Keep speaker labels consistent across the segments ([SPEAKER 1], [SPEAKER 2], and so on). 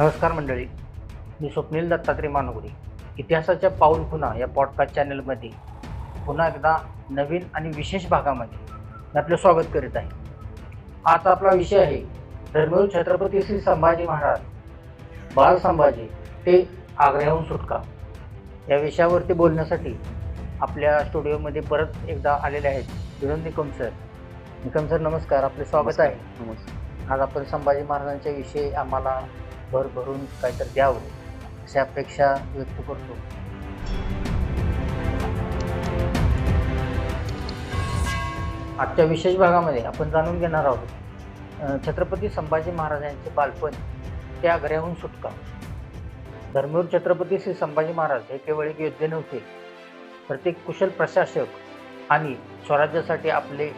[SPEAKER 1] नमस्कार मंडळी, मी स्वप्नील दत्तात्रय मानुगडे. इतिहासाच्या पाऊल खुणा या पॉडकास्ट चॅनलमध्ये पुन्हा एकदा नवीन आणि विशेष भागामध्ये मी आपलं स्वागत करीत आहे. आज आपला विषय आहे धर्मवीर छत्रपती श्री संभाजी महाराज, बाल संभाजी ते आग्र्याहून सुटका. या विषयावरती बोलण्यासाठी आपल्या स्टुडिओमध्ये परत एकदा आलेले आहेत विनोद निकम सर. निकम सर नमस्कार, आपले स्वागत आहे.
[SPEAKER 2] नमस्कार.
[SPEAKER 1] आज आपण संभाजी महाराजांच्या विषयी आम्हाला भरभरून काहीतरी द्यावं अशी अपेक्षा व्यक्त करतो. आजच्या विशेष भागामध्ये आपण जाणून घेणार आहोत छत्रपती संभाजी महाराजांचे बालपण ते आग्र्याहून सुटका. धर्मवीर छत्रपती श्री संभाजी महाराज हे केवळ एक योद्धे नव्हते, तर ते कुशल प्रशासक आणि स्वराज्यासाठी आपले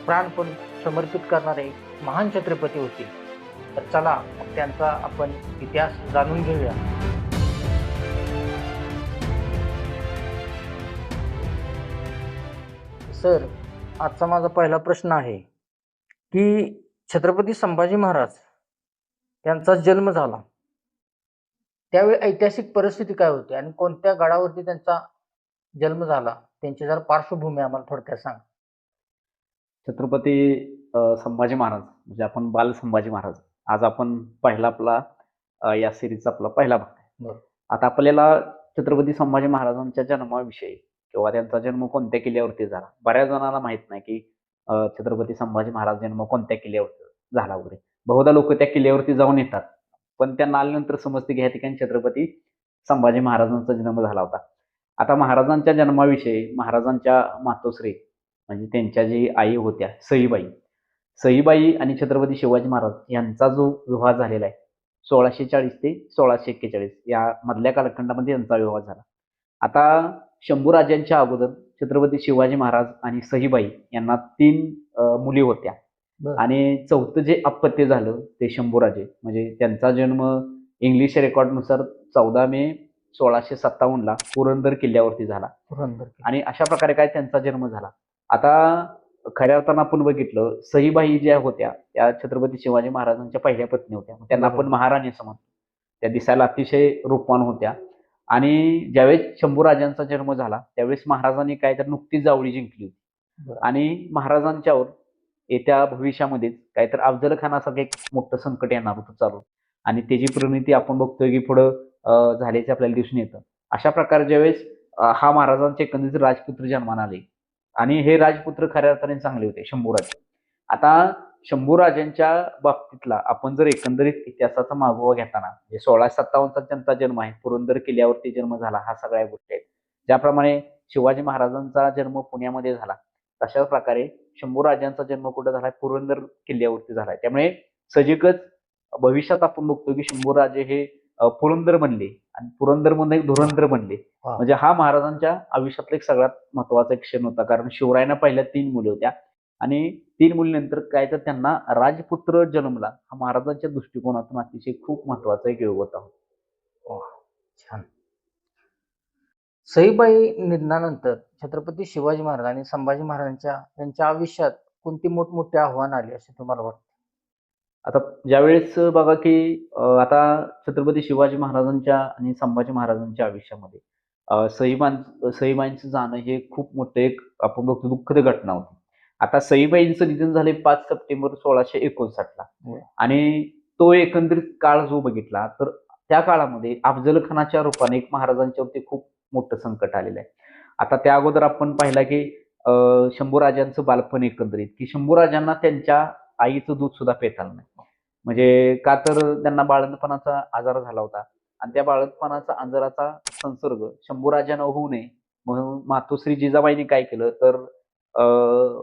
[SPEAKER 1] प्राणपण समर्पित करणारे महान छत्रपती होते. तर चला मग त्यांचा आपण इतिहास जाणून घेऊया. सर, आजचा माझा पहिला प्रश्न आहे की छत्रपती संभाजी महाराज यांचा जन्म झाला त्यावेळी ऐतिहासिक परिस्थिती काय होती आणि कोणत्या गडावरती त्यांचा जन्म झाला, त्यांची जरा पार्श्वभूमी आम्हाला थोडक्यात सांग.
[SPEAKER 2] छत्रपती संभाजी महाराज म्हणजे आपण बाल संभाजी महाराज, आज आपण पहिला आपला या सिरीजचा आपला पहिला भाग आहे.
[SPEAKER 1] बरं.
[SPEAKER 2] आता आपल्याला छत्रपती संभाजी महाराजांच्या जन्माविषयी किंवा त्यांचा जन्म कोणत्या किल्ल्यावरती झाला, बऱ्याच जणांना माहित नाही की छत्रपती संभाजी महाराज जन्म कोणत्या किल्ल्यावरती झाला वगैरे. बहुधा लोक त्या किल्ल्यावरती जाऊन येतात, पण त्यांना आल्यानंतर समजते की ह्या ठिकाणी छत्रपती संभाजी महाराजांचा जन्म झाला होता. आता महाराजांच्या जन्माविषयी महाराजांच्या मातोश्री म्हणजे त्यांच्या जी आई होत्या सईबाई आणि छत्रपती शिवाजी महाराज यांचा जो विवाह झालेला आहे 1640 ते 1641 या मधल्या कालखंडामध्ये यांचा विवाह झाला. आता शंभूराजांच्या अगोदर छत्रपती शिवाजी महाराज आणि सईबाई यांना 3 मुली होत्या. आणि चौथं जे अपत्य झालं ते शंभूराजे म्हणजे त्यांचा जन्म इंग्लिश रेकॉर्डनुसार 14 मे 1657 पुरंदर किल्ल्यावरती झाला. आणि अशा प्रकारे काय त्यांचा जन्म झाला. आता खऱ्या अर्थानं आपण बघितलं, सईबाई ज्या होत्या त्या छत्रपती शिवाजी महाराजांच्या पहिल्या पत्नी होत्या. त्यांना आपण महाराणी असं म्हणतो. त्या दिसायला अतिशय रूपवान होत्या. आणि ज्यावेळेस शंभूराजांचा जन्म झाला त्यावेळेस महाराजांनी काय तर नुकतीच जावळी जिंकली होती. आणि महाराजांच्यावर येत्या भविष्यामध्येच काहीतरी अफजल खानासारखं एक मोठं संकट येणार होतं चालू. आणि त्याची परिणिती आपण बघतोय की पुढं झाल्याचे आपल्याला दिसून येतं. अशा प्रकारे ज्यावेळेस हा महाराजांचे एकंदरीत राजपुत्र जन्माला आले आणि हे राजपुत्र खऱ्या अर्थाने चांगले होते शंभूराजे. आता शंभूराजांच्या बाबतीतला आपण जर एकंदरीत इतिहासाचा मागोवा घेताना 1657 त्यांचा जन्म आहे, पुरंदर किल्ल्यावरती जन्म झाला, हा सगळ्या गोष्टी आहेत. ज्याप्रमाणे शिवाजी महाराजांचा जन्म पुण्यामध्ये झाला तशाच प्रकारे शंभूराजांचा जन्म कुठे झालाय, पुरंदर किल्ल्यावरती झालाय. त्यामुळे सजिकच भविष्यात आपण बघतो की शंभूराजे हे पुरंदर बनले आणि पुरंदर मधून एक धुरंदर बनले. म्हणजे हा महाराजांच्या आयुष्यातला एक सगळ्यात महत्वाचा एक क्षण होता. कारण शिवरायांना पहिल्या 3 मुली होत्या आणि 3 मुलीनंतर काय तर त्यांना राजपुत्र जन्मला. हा महाराजांच्या दृष्टिकोनातून अतिशय खूप महत्वाचा एक योग होता.
[SPEAKER 1] छान. सईबाई निधनानंतर छत्रपती शिवाजी महाराज आणि संभाजी महाराजांच्या त्यांच्या आयुष्यात कोणती मोठमोठी आव्हान आली असे तुम्हाला वाटतं?
[SPEAKER 2] आता ज्यावेळेस बघा की आता छत्रपती शिवाजी महाराजांच्या आणि संभाजी महाराजांच्या आयुष्यामध्ये सईबाईंचं जाणं हे खूप मोठं एक आपण बघतो दुःखद घटना होती. आता सईबाईंचं निधन झाले 5 सप्टेंबर 1659 आणि तो एकंदरीत काळ जो बघितला तर त्या काळामध्ये अफजल खानाच्या रूपाने एक महाराजांच्यावरती खूप मोठं संकट आलेलं आहे. आता त्या अगोदर आपण पाहिला की शंभूराजांचं बालपण एकंदरीत की शंभूराजांना त्यांच्या आईचं दूध सुद्धा पेता आलं नाही. म्हणजे का तर त्यांना बाळंतपणाचा आजार झाला होता आणि त्या बाळंतपणाचा आजाराचा संसर्ग शंभूराजांना होऊ नये म्हणून मातोश्री जिजाबाईंनी काय केलं तर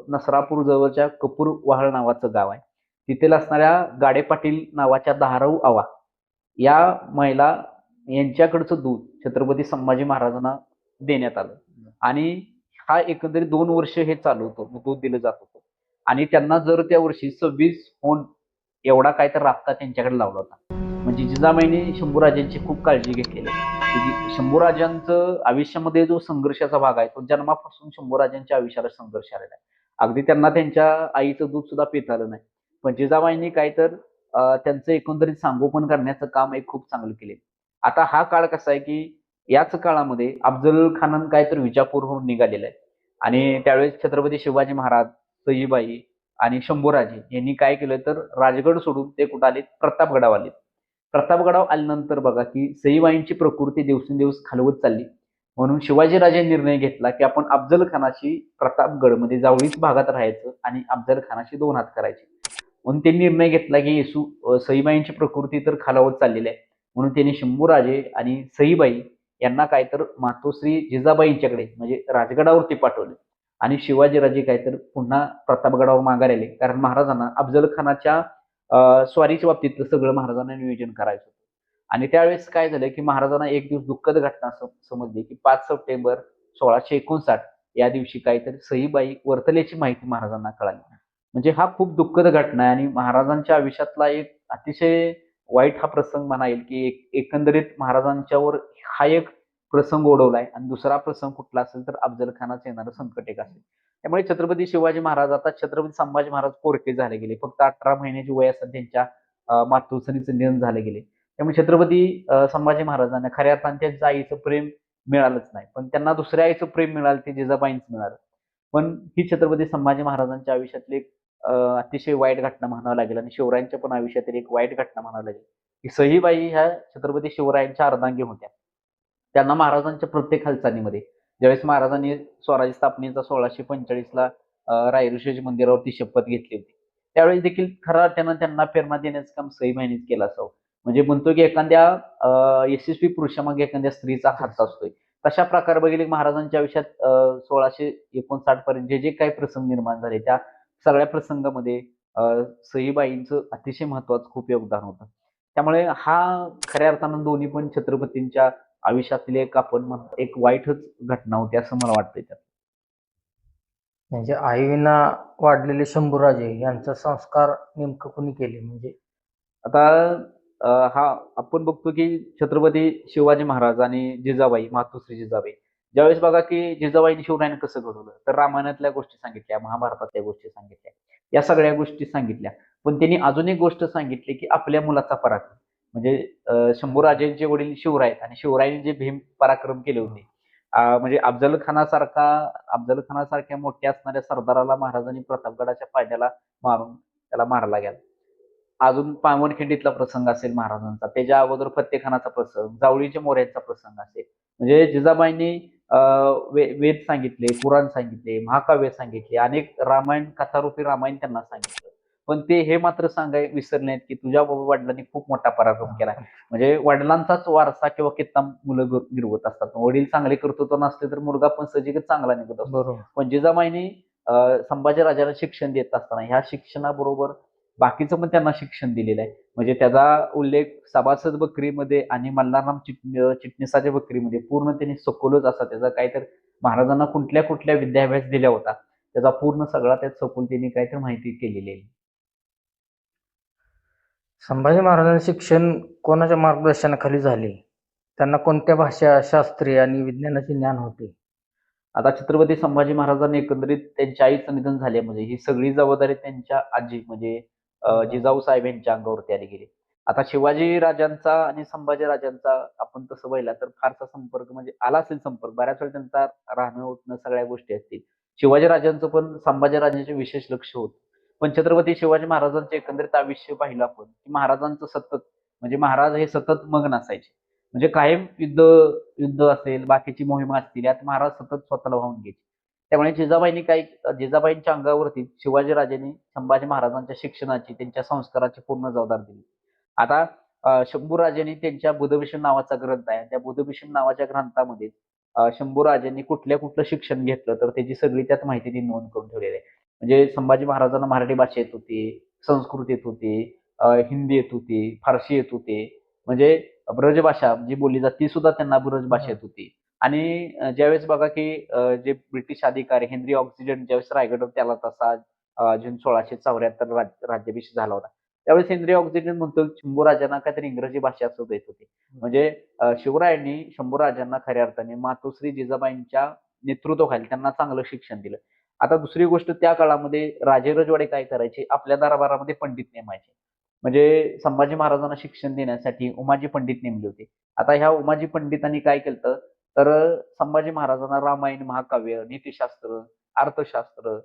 [SPEAKER 2] नसरापूर जवळच्या कपूर वहाळ नावाचं गाव आहे, तिथे असणाऱ्या गाडे पाटील नावाच्या 10 आवा या महिला यांच्याकडचं दूध छत्रपती संभाजी महाराजांना देण्यात आलं. आणि हा एकंदरीत 2 वर्ष हे चालू होतं, दूध दिलं जात होतं. आणि त्यांना जर त्या वर्षी 26 होंड एवढा काय तर राबता त्यांच्याकडे लावला होता. म्हणजे जिजाबाईंनी शंभूराजांची खूप काळजी घेतलेली आहे. शंभूराजांचं आयुष्यामध्ये जो संघर्षाचा भाग आहे तो जन्मापासून शंभूराजांच्या आयुष्याला संघर्ष आलेला आहे. अगदी त्यांना त्यांच्या आईचं दूध सुद्धा पिता आलं नाही. पण जिजाबाईंनी काय तर त्यांचं एकंदरीत संगोपन करण्याचं काम एक खूप चांगलं केले. आता हा काळ कसा आहे, की याच काळामध्ये अफजल खान काहीतरी विजापूरहून निघालेला आहे आणि त्यावेळेस छत्रपती शिवाजी महाराज, सईबाई आणि शंभूराजे यांनी काय केलं तर राजगड सोडून ते कुठं आले? प्रतापगडावर आले. प्रतापगडावर आल्यानंतर बघा, की सईबाईंची प्रकृती दिवसेंदिवस खालवत चालली. म्हणून शिवाजीराजांनी निर्णय घेतला, की आपण अफजल खानाशी प्रतापगडमध्ये जावळीच भागात राहायचं आणि अफजल खानाशी 2 हात करायचे. म्हणून त्यांनी निर्णय घेतला, की सईबाईंची प्रकृती तर खालावत चाललेली आहे. म्हणून त्यांनी शंभूराजे आणि सईबाई यांना काय तर मातोश्री जिजाबाईंच्याकडे म्हणजे राजगडावरती पाठवले आणि शिवाजीराजे काय तर पुन्हा प्रतापगडावर माघार आले. कारण महाराजांना अफजल खानाच्या स्वारीच्या बाबतीतलं सगळं महाराजांना नियोजन करायचं होतं. आणि त्यावेळेस काय झालं, की महाराजांना एक दिवस दुःखद घटना समजली, की 5 सप्टेंबर 1659 या दिवशी काहीतरी सईबाई वर्तल्याची माहिती महाराजांना कळाली. म्हणजे हा खूप दुःखद घटना आहे आणि महाराजांच्या आयुष्यातला एक अतिशय वाईट हा प्रसंग म्हणा येईल, की एकंदरीत महाराजांच्यावर हा एक प्रसंग ओढवलाय आणि दुसरा प्रसंग कुठला असेल तर अफजल खानाचं येणारं संकट एक असेल. त्यामुळे छत्रपती शिवाजी महाराज आता छत्रपती संभाजी महाराज पोरके झाले गेले. फक्त 18 महिन्याची वय असताना त्यांच्या मातोश्रीचं निधन झालं गेले. त्यामुळे छत्रपती संभाजी महाराजांना खऱ्या अर्थाने त्यांच्या आईचं प्रेम मिळालंच नाही. पण त्यांना दुसऱ्या आईचं प्रेम मिळालं ते जिजाबाईंचं मिळालं. पण ही छत्रपती संभाजी महाराजांच्या आयुष्यातली एक अतिशय वाईट घटना म्हणावं लागेल आणि शिवरायांच्या पण आयुष्यातील एक वाईट घटना म्हणावी लागेल, की सईबाई ह्या छत्रपती शिवरायांच्या अर्धांगी होत्या. त्यांना महाराजांच्या प्रत्येक हालचालीमध्ये ज्यावेळेस महाराजांनी स्वराज्य स्थापनेचा 1645ला रायऋषी मंदिरावरती शपथ घेतली होती. त्यावेळेस देखील खऱ्या अर्थानं त्यांना प्रेरणा देण्याचं काम सईबाईंनीच केलं असावं. म्हणजे म्हणतो की एखाद्या यशस्वी पुरुषामागे एखाद्या स्त्रीचा हात असतोय. तशा प्रकारे बघितले महाराजांच्या आयुष्यात 1659 पर्यंत जे काही प्रसंग निर्माण झाले त्या सगळ्या प्रसंगामध्ये सईबाईंचं अतिशय महत्वाचं खूप योगदान होतं. त्यामुळे हा खऱ्या अर्थानं दोन्ही पण छत्रपतींच्या आयुष्यातली एक आपण म्हणतो एक वाईटच घटना होती असं मला वाटतंय त्यात.
[SPEAKER 1] म्हणजे आईविना वाढलेले शंभूराजे यांचा संस्कार नेमकं कुणी केले? म्हणजे
[SPEAKER 2] आता हा आपण बघतो की छत्रपती शिवाजी महाराज आणि जिजाबाई, मातोश्री जिजाबाई ज्यावेळेस बघा की जिजाबाईंनी शिवरायांना कसं घडवलं, तर रामायणातल्या गोष्टी सांगितल्या, महाभारतातल्या गोष्टी सांगितल्या, या सगळ्या गोष्टी सांगितल्या. पण त्यांनी अजून एक गोष्ट सांगितली की आपल्या मुलाचा पराक्रम. म्हणजे शंभूराजेंचे वडील शिवराय आणि शिवरायांनी जे भीम पराक्रम केले होते. म्हणजे अफजल खानासारख्या मोठ्या असणाऱ्या सरदाराला महाराजांनी प्रतापगडाच्या पायथ्याला मारून त्याला मारला गेला. अजून पावनखिंडीतला प्रसंग असेल महाराजांचा, त्याच्या अगोदर फत्तेखानाचा प्रसंग, जावळीच्या मोऱ्यांचा प्रसंग असेल. म्हणजे जिजाबाईंनी वेद सांगितले, पुराण सांगितले, महाकाव्य सांगितले, अनेक रामायण कथारूपी रामायण त्यांना सांगितलं. पण ते हे मात्र सांगाय विसरले नाहीत, की तुझ्या वडिलांनी खूप मोठा पराक्रम केला. म्हणजे वडिलांचाच वारसा किंवा कित्ता मुलं गिरवत असतात. वडील चांगले कर्तृत्व नसले तर मुलगा पण सजिगच चांगला निघत असतो.
[SPEAKER 1] बरोबर.
[SPEAKER 2] पण जिजाबाईंनी संभाजीराजाला शिक्षण देत असताना ह्या शिक्षणाबरोबर बाकीचं पण त्यांना शिक्षण दिलेलं आहे. म्हणजे त्याचा उल्लेख सभासद बकरीमध्ये आणि मल्हारराम चिटणीसाच्या बकरीमध्ये पूर्ण त्यांनी सखोलच असा त्याचा काहीतरी महाराजांना कुठल्या कुठल्या विद्याभ्यास दिल्या होता. त्याचा पूर्ण सगळा त्यात सखोल त्यांनी काहीतरी माहिती केलेली आहे.
[SPEAKER 1] संभाजी महाराजांचे शिक्षण कोणाच्या मार्गदर्शनाखाली झाले? त्यांना कोणत्या भाषा, शास्त्रे आणि विज्ञानाचे ज्ञान होते?
[SPEAKER 2] आता छत्रपती संभाजी महाराजांनी एकंदरीत त्यांच्या आईचं निधन झाले म्हणजे ही सगळी जबाबदारी त्यांच्या आजी म्हणजे जिजाऊ साहेब यांच्या अंगावरती आली गेली. आता शिवाजी राजांचा आणि संभाजी राजांचा आपण तसं पाहिलं तर फारसा संपर्क म्हणजे आला असेल संपर्क. बऱ्याच वेळा त्यांचा राहणं, उठणं सगळ्या गोष्टी असतील. शिवाजी राजांचं पण संभाजी राजांचे विशेष लक्ष होतं. पण छत्रपती शिवाजी महाराजांचं एकंदरीत आयुष्य पाहिलं आपण, की महाराजांचं सतत म्हणजे महाराज हे सतत मग्न असायचे. म्हणजे कायम युद्ध असेल, बाकीची मोहीम असतील, यात महाराज सतत स्वतःला वाहून घ्यायचे. त्यामुळे जिजाबाईंच्या अंगावरती शिवाजीराजांनी संभाजी महाराजांच्या शिक्षणाची, त्यांच्या संस्काराची पूर्ण जबाबदारी दिली. आता शंभूराजांनी त्यांच्या बुधभीषण नावाचा ग्रंथ आहे. त्या बुधभीषण नावाच्या ग्रंथामध्ये शंभूराजांनी कुठलं शिक्षण घेतलं, तर त्याची सगळी त्यात माहिती ती नोंद करून ठेवलेली आहे. म्हणजे संभाजी महाराजांना मराठी भाषा येत होती, संस्कृत येत होती, हिंदी येत होती, फारसी येत होते. म्हणजे ब्रजभाषा जी बोलली जाते ती सुद्धा त्यांना ब्रजभाषा येत होती. आणि ज्यावेळेस बघा की जे ब्रिटिश अधिकारी हेनरी ऑक्सिजन ज्यावेळेस रायगडवर त्याला तसा जून 1674 राज्याभिषेक झाला होता. त्यावेळेस हेनरी ऑक्सिजन म्हणतो शंभूराजांना काहीतरी इंग्रजी भाषा सुद्धा येत होती. म्हणजे शिवरायांनी शंभूराजांना खऱ्या अर्थाने मातोश्री जिजाबाईंच्या नेतृत्वाखाली त्यांना चांगलं शिक्षण दिलं. आता दुसरी गोष्ट त्या काळामध्ये राजे रजवाडे काय करायचे आपल्या दरबारामध्ये पंडित नेमायचे. म्हणजे संभाजी महाराजांना शिक्षण देण्यासाठी उमाजी पंडित नेमले होते. आता ह्या उमाजी पंडितांनी काय केलं तर संभाजी महाराजांना रामायण महाकाव्य, नीतिशास्त्र, अर्थशास्त्र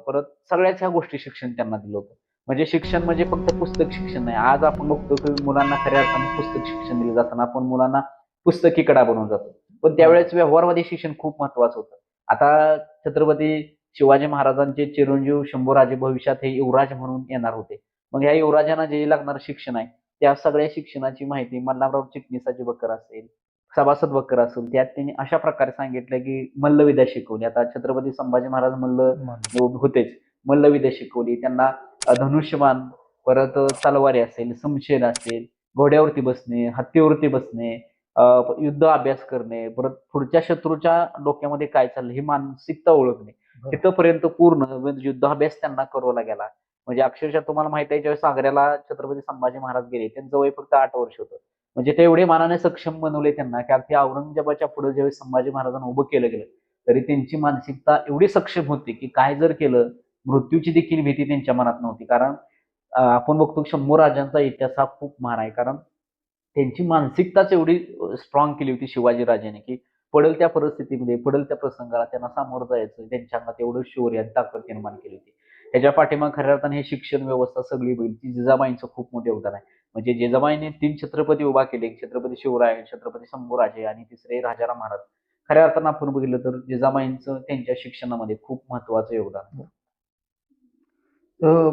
[SPEAKER 2] परत सगळ्याच ह्या गोष्टी शिक्षण त्यांना दिलं होतं. म्हणजे शिक्षण म्हणजे फक्त पुस्तक शिक्षण नाही. आज आपण बघतो की मुलांना खऱ्या अर्थाने पुस्तक शिक्षण दिलं जातं आपण मुलांना पुस्तकी किडा बनवून जातो. पण त्यावेळेस व्यवहारवादी शिक्षण खूप महत्वाचं होतं. आता छत्रपती शिवाजी महाराजांचे चिरंजीव शंभूराजे भविष्यात हे युवराज म्हणून येणार होते. मग ह्या युवराजांना जे लागणारं शिक्षण आहे, त्या सगळ्या शिक्षणाची माहिती मल्हारराव चिटणीसाची बकर असेल, सभासद बकर असेल, त्यात त्यांनी अशा प्रकारे सांगितलं की मल्लविद्या शिकवली. आता छत्रपती संभाजी महाराज होतेच. मल्लविद्या शिकवली. त्यांना धनुष्यबाण, परत तलवारी असेल, शमशेर असेल, घोड्यावरती बसणे, हत्तीवरती बसणे, युद्ध अभ्यास करणे, परत पुढच्या शत्रूच्या डोक्यामध्ये काय चाललं ही मानसिकता ओळखणे. तिथपर्यंत पूर्ण युद्धाभ्यास त्यांना करवला गेला. म्हणजे अक्षरशः तुम्हाला माहिती आहे ज्यावेळेस आग्र्याला छत्रपती संभाजी महाराज गेले त्यांचं वय फक्त 8 वर्ष होतं. म्हणजे ते एवढे मानाने सक्षम बनवले त्यांना की अगदी औरंगजेबाच्या पुढे ज्यावेळेस संभाजी महाराजांना उभं केलं गेलं तरी त्यांची मानसिकता एवढी सक्षम होती की काय जर केलं मृत्यूची देखील भीती त्यांच्या मनात नव्हती. कारण आपण बघतो शंभू राजांचा इतिहास हा खूप महान आहे. कारण त्यांची मानसिकताच एवढी स्ट्रॉंग केली होती शिवाजी राजाने की पडेल त्या परिस्थितीमध्ये पडेल त्या प्रसंगाला त्यांना सामोरं जायचं. त्यांच्या अंगात एवढं शौर्य आणि ताकद निर्माण केली होती. त्याच्या पाठीमागे खऱ्या अर्थाने हे शिक्षण व्यवस्था सगळी बघितली. जिजाबाईंचं खूप मोठं योगदान आहे. म्हणजे जिजाबाईंनी 3 छत्रपती उभा केले. छत्रपती शिवराय, छत्रपती शंभूराजे आणि तिसरे राजाराम महाराज. खऱ्या अर्थानं आपण बघितलं तर जिजाबाईंचं त्यांच्या शिक्षणामध्ये खूप महत्वाचं योगदान आहे.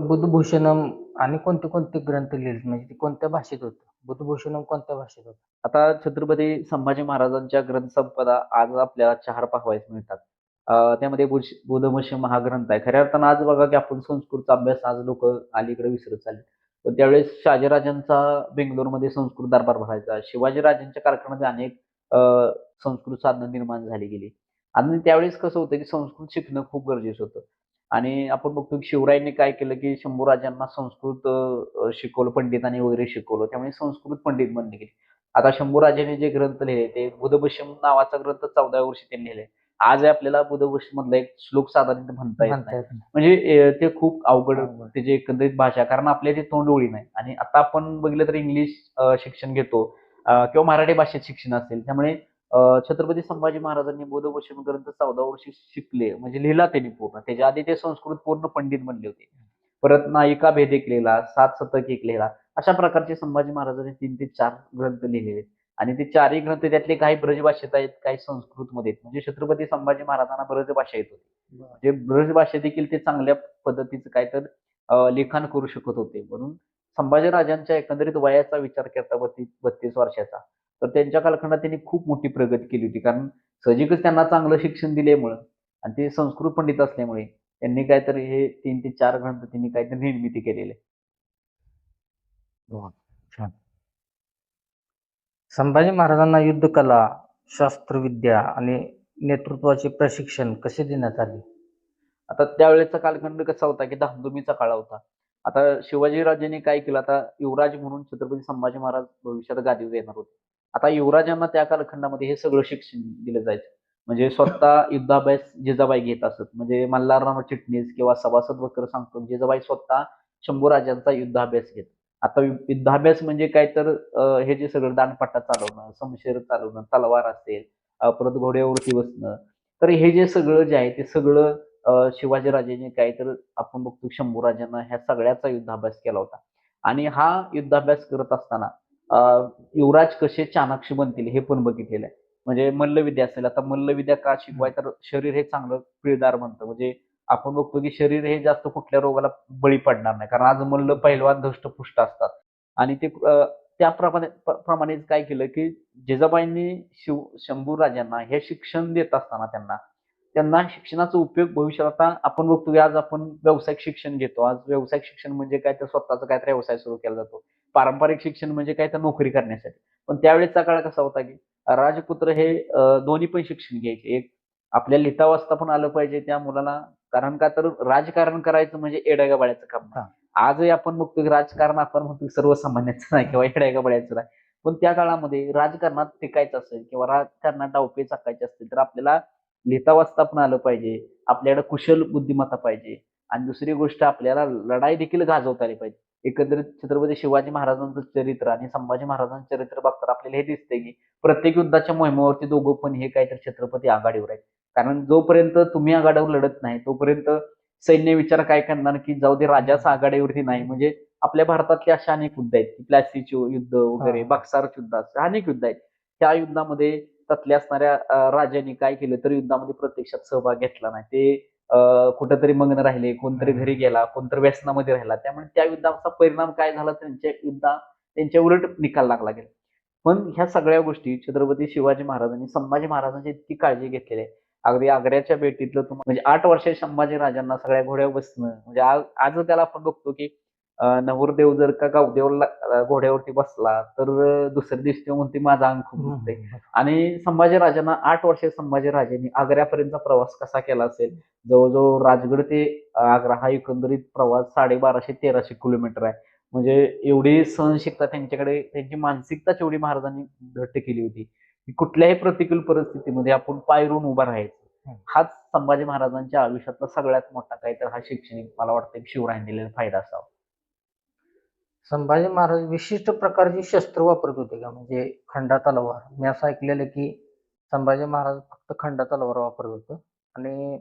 [SPEAKER 1] बुद्धभूषणम आणि कोणते कोणते ग्रंथ लिहिले म्हणजे ते कोणत्या भाषेत होतं? बुद्धभूषणम कोणत्या भाषेत होतं?
[SPEAKER 2] आता छत्रपती संभाजी महाराजांच्या ग्रंथसंपदा आज आपल्याला 4 पाहावयास मिळतात. त्यामध्ये बोधवंश हा ग्रंथ आहे. खऱ्या अर्थानं आज बघा की आपण संस्कृतचा अभ्यास आज लोकं अलीकडे विसरत चाललेत. पण त्यावेळेस शहाजीराजांचा बेंगलोरमध्ये संस्कृत दरबार भरायचा. शिवाजीराजांच्या कारखान्यामध्ये अनेक संस्कृत साधनं निर्माण झाली गेली. आणि त्यावेळेस कसं होतं की संस्कृत शिकणं खूप गरजेचं होतं. आणि आपण बघतो की शिवरायांनी काय केलं की शंभूराजांना संस्कृत शिकवलं, पंडितांनी वगैरे शिकवलं. त्यामुळे संस्कृत पंडित बनले गेले. आता शंभूराजांनी जे ग्रंथ लिहिले ते बुधभूषण नावाचा ग्रंथ 14व्या वर्षी त्यांनी लिहिलाय. आज आपल्याला बुधभूषण मधला एक श्लोक साधारणत म्हणता येत नाही. म्हणजे ते खूप अवघड त्याची एकंदरीत भाषा कारण आपल्या ते तोंडओळी नाही आणि आता आपण बघितलं तर इंग्लिश शिक्षण घेतो किंवा मराठी भाषेत शिक्षण असेल त्यामुळे छत्रपती संभाजी महाराजांनी बोधवंश ग्रंथ 14 वर्षी शिकले म्हणजे लिहिला त्यांनी पूर्ण. त्याच्या आधी ते संस्कृत पूर्ण पंडित बनले होते. परत नायिका भेद एक लिहिला, 7 शतक एक लिहिला. अशा प्रकारचे संभाजी महाराजांनी 3 ते 4 ग्रंथ लिहिलेले आहेत. आणि ते 4ही ग्रंथ त्यातले काही ब्रजभाषेत आहेत, काही संस्कृतमध्ये आहेत. म्हणजे छत्रपती संभाजी महाराजांना ब्रजभाषा येत होती. म्हणजे ब्रजभाषेत देखील ते चांगल्या पद्धतीचं काय तर लिखाण करू शकत होते. म्हणून संभाजीराजांच्या एकंदरीत वयाचा विचार करता 32 वर्षाचा, तर त्यांच्या कालखंडात त्यांनी खूप मोठी प्रगती केली होती. कारण साहजिकच त्यांना चांगलं शिक्षण दिल्यामुळं आणि ते संस्कृत पंडित असल्यामुळे त्यांनी काहीतरी हे 3 ते 4 ग्रंथ त्यांनी काहीतरी निर्मिती केलेली आहे.
[SPEAKER 1] वा, छान. संभाजी महाराजांना युद्धकला, शस्त्रविद्या आणि नेतृत्वाचे प्रशिक्षण कसे देण्यात आले?
[SPEAKER 2] आता त्यावेळेचा कालखंड कसा होता की धामधुमीचा काळ होता. आता शिवाजीराजांनी काय केलं आता युवराज म्हणून छत्रपती संभाजी महाराज भविष्यात गादीवर येणार होते. आता युवराजांना त्या कालखंडामध्ये हे सगळं शिक्षण दिलं जायचं. म्हणजे स्वतः युद्धाभ्यास जिजाबाई घेत असत. म्हणजे मल्हारराव चिटणीस किंवा सभासद बकर सांगतो जिजाबाई स्वतः शंभूराजांचा युद्धाभ्यास घेत. आता युद्धाभ्यास म्हणजे काय तर हे जे सगळं दांडपट्टा चालवणं, शमशेर चालवणं, तलवार असेल, परत घोड्यावरती बसणं. तर हे जे सगळं जे आहे ते सगळं शिवाजीराजेंनी काय तर आपण बघतो शंभूराजांना ह्या सगळ्याचा युद्धाभ्यास केला होता. आणि हा युद्धाभ्यास करत असताना युवराज कसे चाणाक्ष बनतील हे पण बघितलेलं आहे. म्हणजे मल्लविद्या असेल, आता मल्लविद्या का शिकवाय तर शरीर हे चांगलं पिळदार बनतं. म्हणजे आपण बघतो की शरीर हे जास्त कुठल्या रोगाला बळी पडणार नाही. कारण आज मल्ल पैलवान धष्टपुष्ट असतात. आणि ते त्याप्रमाणे प्रमाणेच काय केलं की जिजाबाईंनी शंभूराजांना हे शिक्षण देत असताना त्यांना शिक्षणाचा उपयोग भविष्यात आता आपण बघतो की आज आपण व्यावसायिक शिक्षण घेतो. आज व्यावसायिक शिक्षण म्हणजे काय तर स्वतःचा काहीतरी व्यवसाय सुरू केला जातो. पारंपरिक शिक्षण म्हणजे काय तर नोकरी करण्यासाठी. पण त्यावेळेचा काळ कसा होता की राजपुत्र हे दोन्ही पण शिक्षण घ्यायचे. एक आपल्याला लिहिता वाचता पण आलं पाहिजे त्या मुलाला. कारण का तर राजकारण करायचं म्हणजे येड्या-गबाळ्याचं काम नाही. आजही आपण बघतो की राजकारण आपण म्हणतो सर्वसामान्याचं नाही किंवा येड्या-गबाळ्याचं नाही. पण त्या काळामध्ये राजकारणात टिकायचं असेल किंवा राजकारणात डावपेच आखायचे असतील तर आपल्याला लिहिता वाचता पण आलं पाहिजे. आपल्याकडे कुशल बुद्धिमत्ता पाहिजे आणि दुसरी गोष्ट आपल्याला लढाई देखील गाजवता आली पाहिजे. एकंदरीत छत्रपती शिवाजी महाराजांचं चरित्र आणि संभाजी महाराजांचं चरित्र बघताना आपल्याला हे दिसतंय की प्रत्येक युद्धाच्या मोहिमेवरती दोघं पण हे काहीतरी छत्रपती आघाडीवर आहेत. कारण जोपर्यंत तुम्ही आघाडीवर लढत नाही तोपर्यंत सैन्य विचार काय करणार की जाऊ दे राजाच आघाडीवरती नाही. म्हणजे आपल्या भारतातले असे अनेक युद्ध आहेत की प्लासीचे युद्ध वगैरे,
[SPEAKER 1] हा.
[SPEAKER 2] बक्सार युद्ध असं अनेक युद्ध आहेत. त्या युद्धामध्ये त्यातल्या असणाऱ्या राजांनी काय केलं तर युद्धामध्ये प्रत्यक्षात सहभाग घेतला नाही. ते कुठेतरी मग्न राहिले, कोणतरी घरी गेला, कोणतरी व्यसनामध्ये राहिला. त्यामुळे त्या युद्धाचा परिणाम काय झाला त्यांच्या उलट निकाल लागला गेला. पण ह्या सगळ्या गोष्टी छत्रपती शिवाजी महाराजांनी संभाजी महाराजांची इतकी काळजी घेतलेली आहे. अगदी आग्र्याच्या भेटीतलं तुम्हाला म्हणजे 8 वर्षाच्या संभाजी राजांना सगळ्या घोड्यावर बसणं म्हणजे आज त्याला आपण बघतो की नवरदेव जर का गावदेवला घोड्यावरती बसला तर दुसऱ्या दिवशी तो म्हणते माझं अंग खूप दुखतंय. आणि संभाजी राजांना 8 वर्षीय संभाजी राजांनी आग्र्यापर्यंतचा प्रवास कसा केला असेल? जवळजवळ राजगड ते आग्रा हा एकंदरीत प्रवास 1250-1300 किलोमीटर आहे. म्हणजे एवढी सहनशीलता त्यांच्याकडे त्यांची मानसिकताच एवढी महाराजांनी घट्ट केली होती, की कुठल्याही प्रतिकूल परिस्थितीमध्ये आपण पाय रोवून उभा राहायचं. हाच संभाजी महाराजांच्या आयुष्यातला सगळ्यात मोठा काहीतरी हा शैक्षणिक मला वाटतं की शिवरायांनी दिलेला फायदा असावा.
[SPEAKER 1] संभाजी महाराज विशिष्ट प्रकारची शस्त्र वापरत होते का? म्हणजे खंडा तलवार. मी असं ऐकलेलं की संभाजी महाराज फक्त खंडा तलवार वापरत होतं आणि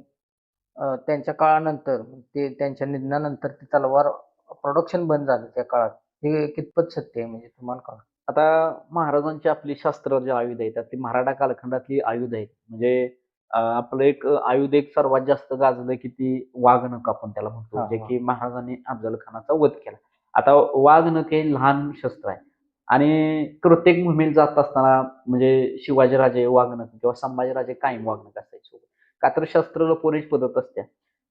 [SPEAKER 1] त्यांच्या काळानंतर ते त्यांच्या निधनानंतर ती तलवार प्रोडक्शन बंद झालं त्या काळात. हे कितपत सत्य आहे म्हणजे तुम्हाला काय वाटतं?
[SPEAKER 2] आता महाराजांची आपली शस्त्र जे आयुध आहेत ती मराठा कालखंडातली आयुध आहेत. म्हणजे आपलं एक आयुध एक सर्वात जास्त गाजलं की ती वाघनख आपण त्याला म्हणतो.
[SPEAKER 1] हां,
[SPEAKER 2] जे
[SPEAKER 1] हां.
[SPEAKER 2] की महाराजांनी अफजल खानाचा वध केला. आता वाघनख हे लहान शस्त्र आहे आणि प्रत्येक मोहिमेला जात असताना म्हणजे शिवाजीराजे वाघनख किंवा संभाजीराजे कायम वाघनख असायचे. का तर शस्त्र लपवण्याची पद्धत असते.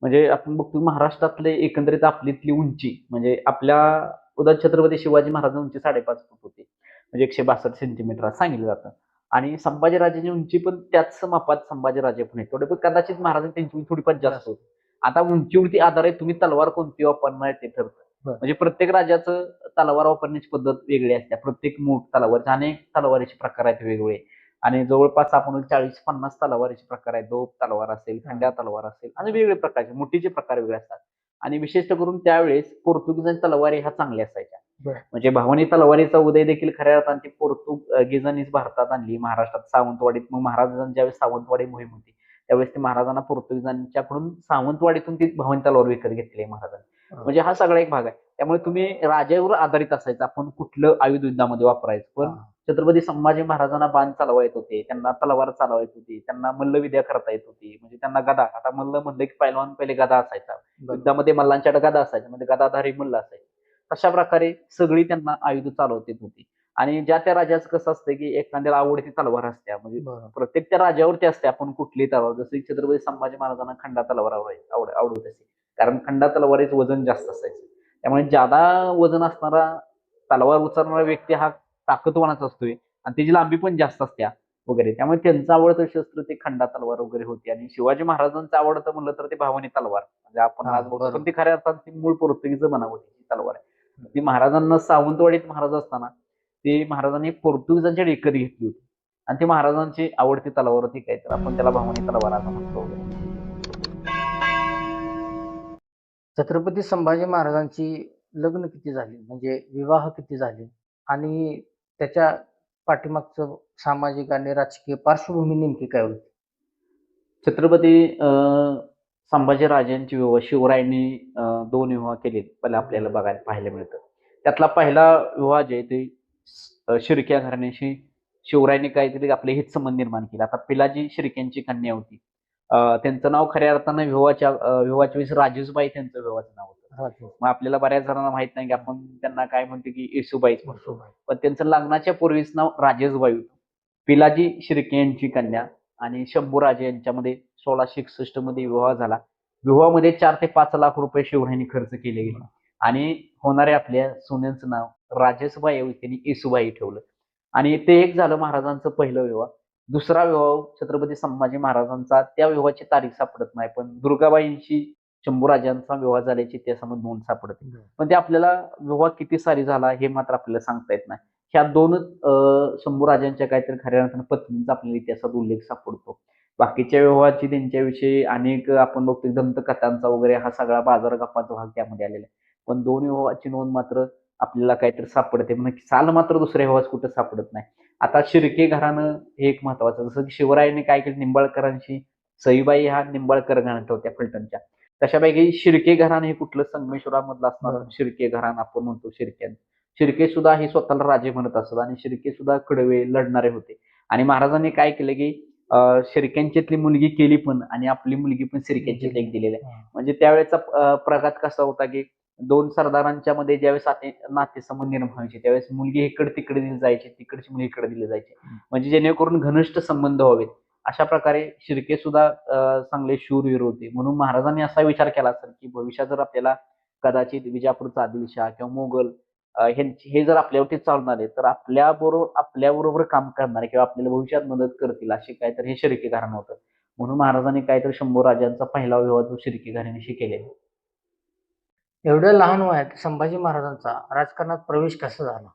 [SPEAKER 2] म्हणजे आपण बघतो महाराष्ट्रातले एकंदरीत आपलीतली उंची म्हणजे आपल्या छत्रपती शिवाजी महाराजांची उंची 5.5 फूट होती. म्हणजे 162 सेंटीमीटर असं सांगितलं जातं. आणि संभाजीराजेंची उंची पण त्याच मापात संभाजीराजे पण आहेत. तेवढे पण कदाचित महाराजांची त्यांची उंची थोडीफार जास्त होती. आता उंचीवरती आधारित तुम्ही तलवार कोणती वापरणार ते ठरतं.
[SPEAKER 1] बरं.
[SPEAKER 2] म्हणजे प्रत्येक राजाचं तलवार वापरण्याची पद्धत वेगळी असते. प्रत्येक मूठ तलवारचे अनेक तलवारीचे प्रकार आहेत वेगवेगळे. आणि जवळपास आपण 40-50 तलवारीचे प्रकार आहेत. दोप तलवार असेल, खंड्या तलवार असेल आणि वेगवेगळे प्रकारचे मुठीचे प्रकार वेगळे असतात. आणि विशेषतः करून त्यावेळेस पोर्तुगीजांच्या तलवारी ह्या चांगल्या असायच्या.
[SPEAKER 1] बरं.
[SPEAKER 2] म्हणजे भवानी तलवारीचा उदय देखील खऱ्या अर्थाने पोर्तुगीजांनीच भारतात आणली. महाराष्ट्रात सावंतवाडीत मग महाराजांची ज्यावेळेस सावंतवाडी मोहीम होती, त्यावेळेस ते महाराजांना पोर्तुगीजांच्याकडून सावंतवाडीतून ती भवानी तलवार विकत घेतली आहे महाराजांनी. म्हणजे हा सगळा एक भाग आहे. त्यामुळे तुम्ही राजावर आधारित असायचं आपण कुठलं आयुध युद्धामध्ये वापरायचं. पण छत्रपती संभाजी महाराजांना बाण चालवा येत होते, त्यांना तलवार चालवा येत होती, त्यांना मल्लविद्या करता येत होती. म्हणजे त्यांना गदा आता मल्ल म्हणलं की पैलवान पहिले गदा असायचा. युद्धामध्ये मल्लांच्याकडे गदा असायच्या म्हणजे गदाधारी मल्ल असायचे. तशा प्रकारे सगळी त्यांना आयुध चालवता येत होती. आणि ज्या त्या राजाचं कसं असतं की एखाद्याला आवडती तलवार असते म्हणजे प्रत्येक त्या राजावरती असते आपण कुठली तलवार. जसं की छत्रपती संभाजी महाराजांना खंडा तलवार आवडत असे. कारण खंडा तलवारीचं वजन जास्त असायचं. त्यामुळे जादा वजन असणारा तलवार उचलणारा व्यक्ती हा ताकदवानाच असतोय आणि त्याची लांबी पण जास्त असते वगैरे. त्यामुळे त्यांचं आवडतं शस्त्र ते खंडा तलवार वगैरे होती. आणि शिवाजी महाराजांचं आवडतं म्हणलं तर ते भवानी तलवार. म्हणजे आपण आज बघतो पण ती खऱ्या अर्थात ती मूळ पोर्तुगीज बनावटी तलवार आहे. ती महाराजांना सावंतवाडीत महाराज असताना ती महाराजांनी पोर्तुगीजांच्या विकत घेतली होती. आणि ती महाराजांची आवडती तलवार होती काय तर आपण त्याला भवानी तलवार असं म्हणतो वगैरे.
[SPEAKER 1] छत्रपती संभाजी महाराजांची लग्न किती झाली? म्हणजे विवाह किती झाले? आणि त्याच्या पाठीमागचं सामाजिक आणि राजकीय पार्श्वभूमी नेमकी काय होती?
[SPEAKER 2] छत्रपती संभाजीराजांचे विवाह शिवरायांनी 2 विवाह केले. पहिला आपल्याला पाहायला मिळतं. त्यातला पहिला विवाह जे आहे ते शिर्क्या घराण्याशी शिवरायांनी काहीतरी आपले हितसंबंध निर्माण केले. आता पिलाजी शिर्क्यांची कन्या होती. त्यांचं नाव खऱ्या अर्थानं विवाहाच्या वेळेस राजेशबाई त्यांचं विवाहाचं नाव होतं. मग आपल्याला बऱ्याच जणांना माहित नाही की आपण त्यांना काय म्हणतो की येसूबाईच म्हणतो. पण त्यांचं लग्नाच्या पूर्वीच नाव राजेशबाई होतं. पिलाजी शिर्के यांची कन्या आणि शंभूराजे यांच्यामध्ये 1661 मध्ये विवाह झाला. विवाहामध्ये 4 ते 5 लाख रुपये शिवरायांनी खर्च केले गेले आणि होणाऱ्या आपल्या सोन्यांचं नाव राजेशबाई ऐवजी त्यांनी येसूबाई ठेवलं. आणि ते एक झालं महाराजांचं पहिलं विवाह. दुसरा विवाह छत्रपती संभाजी महाराजांचा त्या विवाहाची तारीख सापडत नाही. पण दुर्गाबाईंशी शंभूराजांचा विवाह झाल्याची इतिहासामध्ये नोंद सापडते. पण ते आपल्याला विवाह किती साली झाला हे मात्र आपल्याला सांगता येत नाही. ह्या 2च शंभूराजांच्या काहीतरी खऱ्या अर्थानं पत्नींचा आपल्याला इतिहासात उल्लेख सापडतो. बाकीच्या विवाहाची त्यांच्याविषयी अनेक आपण बघतो दंतकथांचा वगैरे हा सगळा बाजार गप्पांचा भाग त्यामध्ये आलेला आहे. पण 2 विवाहाची नोंद मात्र आपल्याला काहीतरी सापडते, म्हणून साल मात्र दुसऱ्या विवाहात कुठं सापडत नाही. आता शिर्के घराणं हे एक महत्वाचं, जसं की शिवरायांनी काय केलं, निंबाळकरांशी सईबाई ह्या निंबाळकर घराण्यात होत्या फलटणच्या. तशापैकी शिर्के घराणं हे कुठलं, संगमेश्वरामधलं असणारं
[SPEAKER 1] बरोबर.
[SPEAKER 2] शिर्के घराणं आपण म्हणतो शिर्क्यांचं. शिर्के सुद्धा हे स्वतःला राजे म्हणत असत आणि शिर्के सुद्धा कडवे लढणारे होते. आणि महाराजांनी काय केलं की शिर्क्यांच्यातली मुलगी केली पण आणि आपली मुलगी पण शिर्क्यांच्यात एक दिलेली आहे.
[SPEAKER 1] हां.
[SPEAKER 2] म्हणजे त्यावेळेचा प्रघात कसा होता की दोन सरदारांच्या मध्ये ज्यावेळेस नातेसंबंध निर्माण व्हायचे त्यावेळेस मुलगी इकडे तिकडे दिली जायची, तिकडची मुलगी इकडे दिली जायची, म्हणजे जेणेकरून घनिष्ठ संबंध व्हावेत. अशा प्रकारे शिर्के सुद्धा चांगले शूरवीर होते. म्हणून महाराजांनी असा विचार केला असेल की भविष्यात जर आपल्याला कदाचित विजापूरचा आदिलशाह किंवा मोगल हे जर आपल्यावरती चालून आले तर आपल्याबरोबर काम करणारे किंवा आपल्याला भविष्यात मदत करतील असे काहीतरी हे शिर्के घराणं होतं. म्हणून महाराजांनी काहीतरी शंभू राजांचा पहिला विवाह जो शिर्के घराण्याशी केलेला.
[SPEAKER 1] एवढ्या लहान वयात संभाजी महाराजांचा राजकारणात प्रवेश कसा झाला?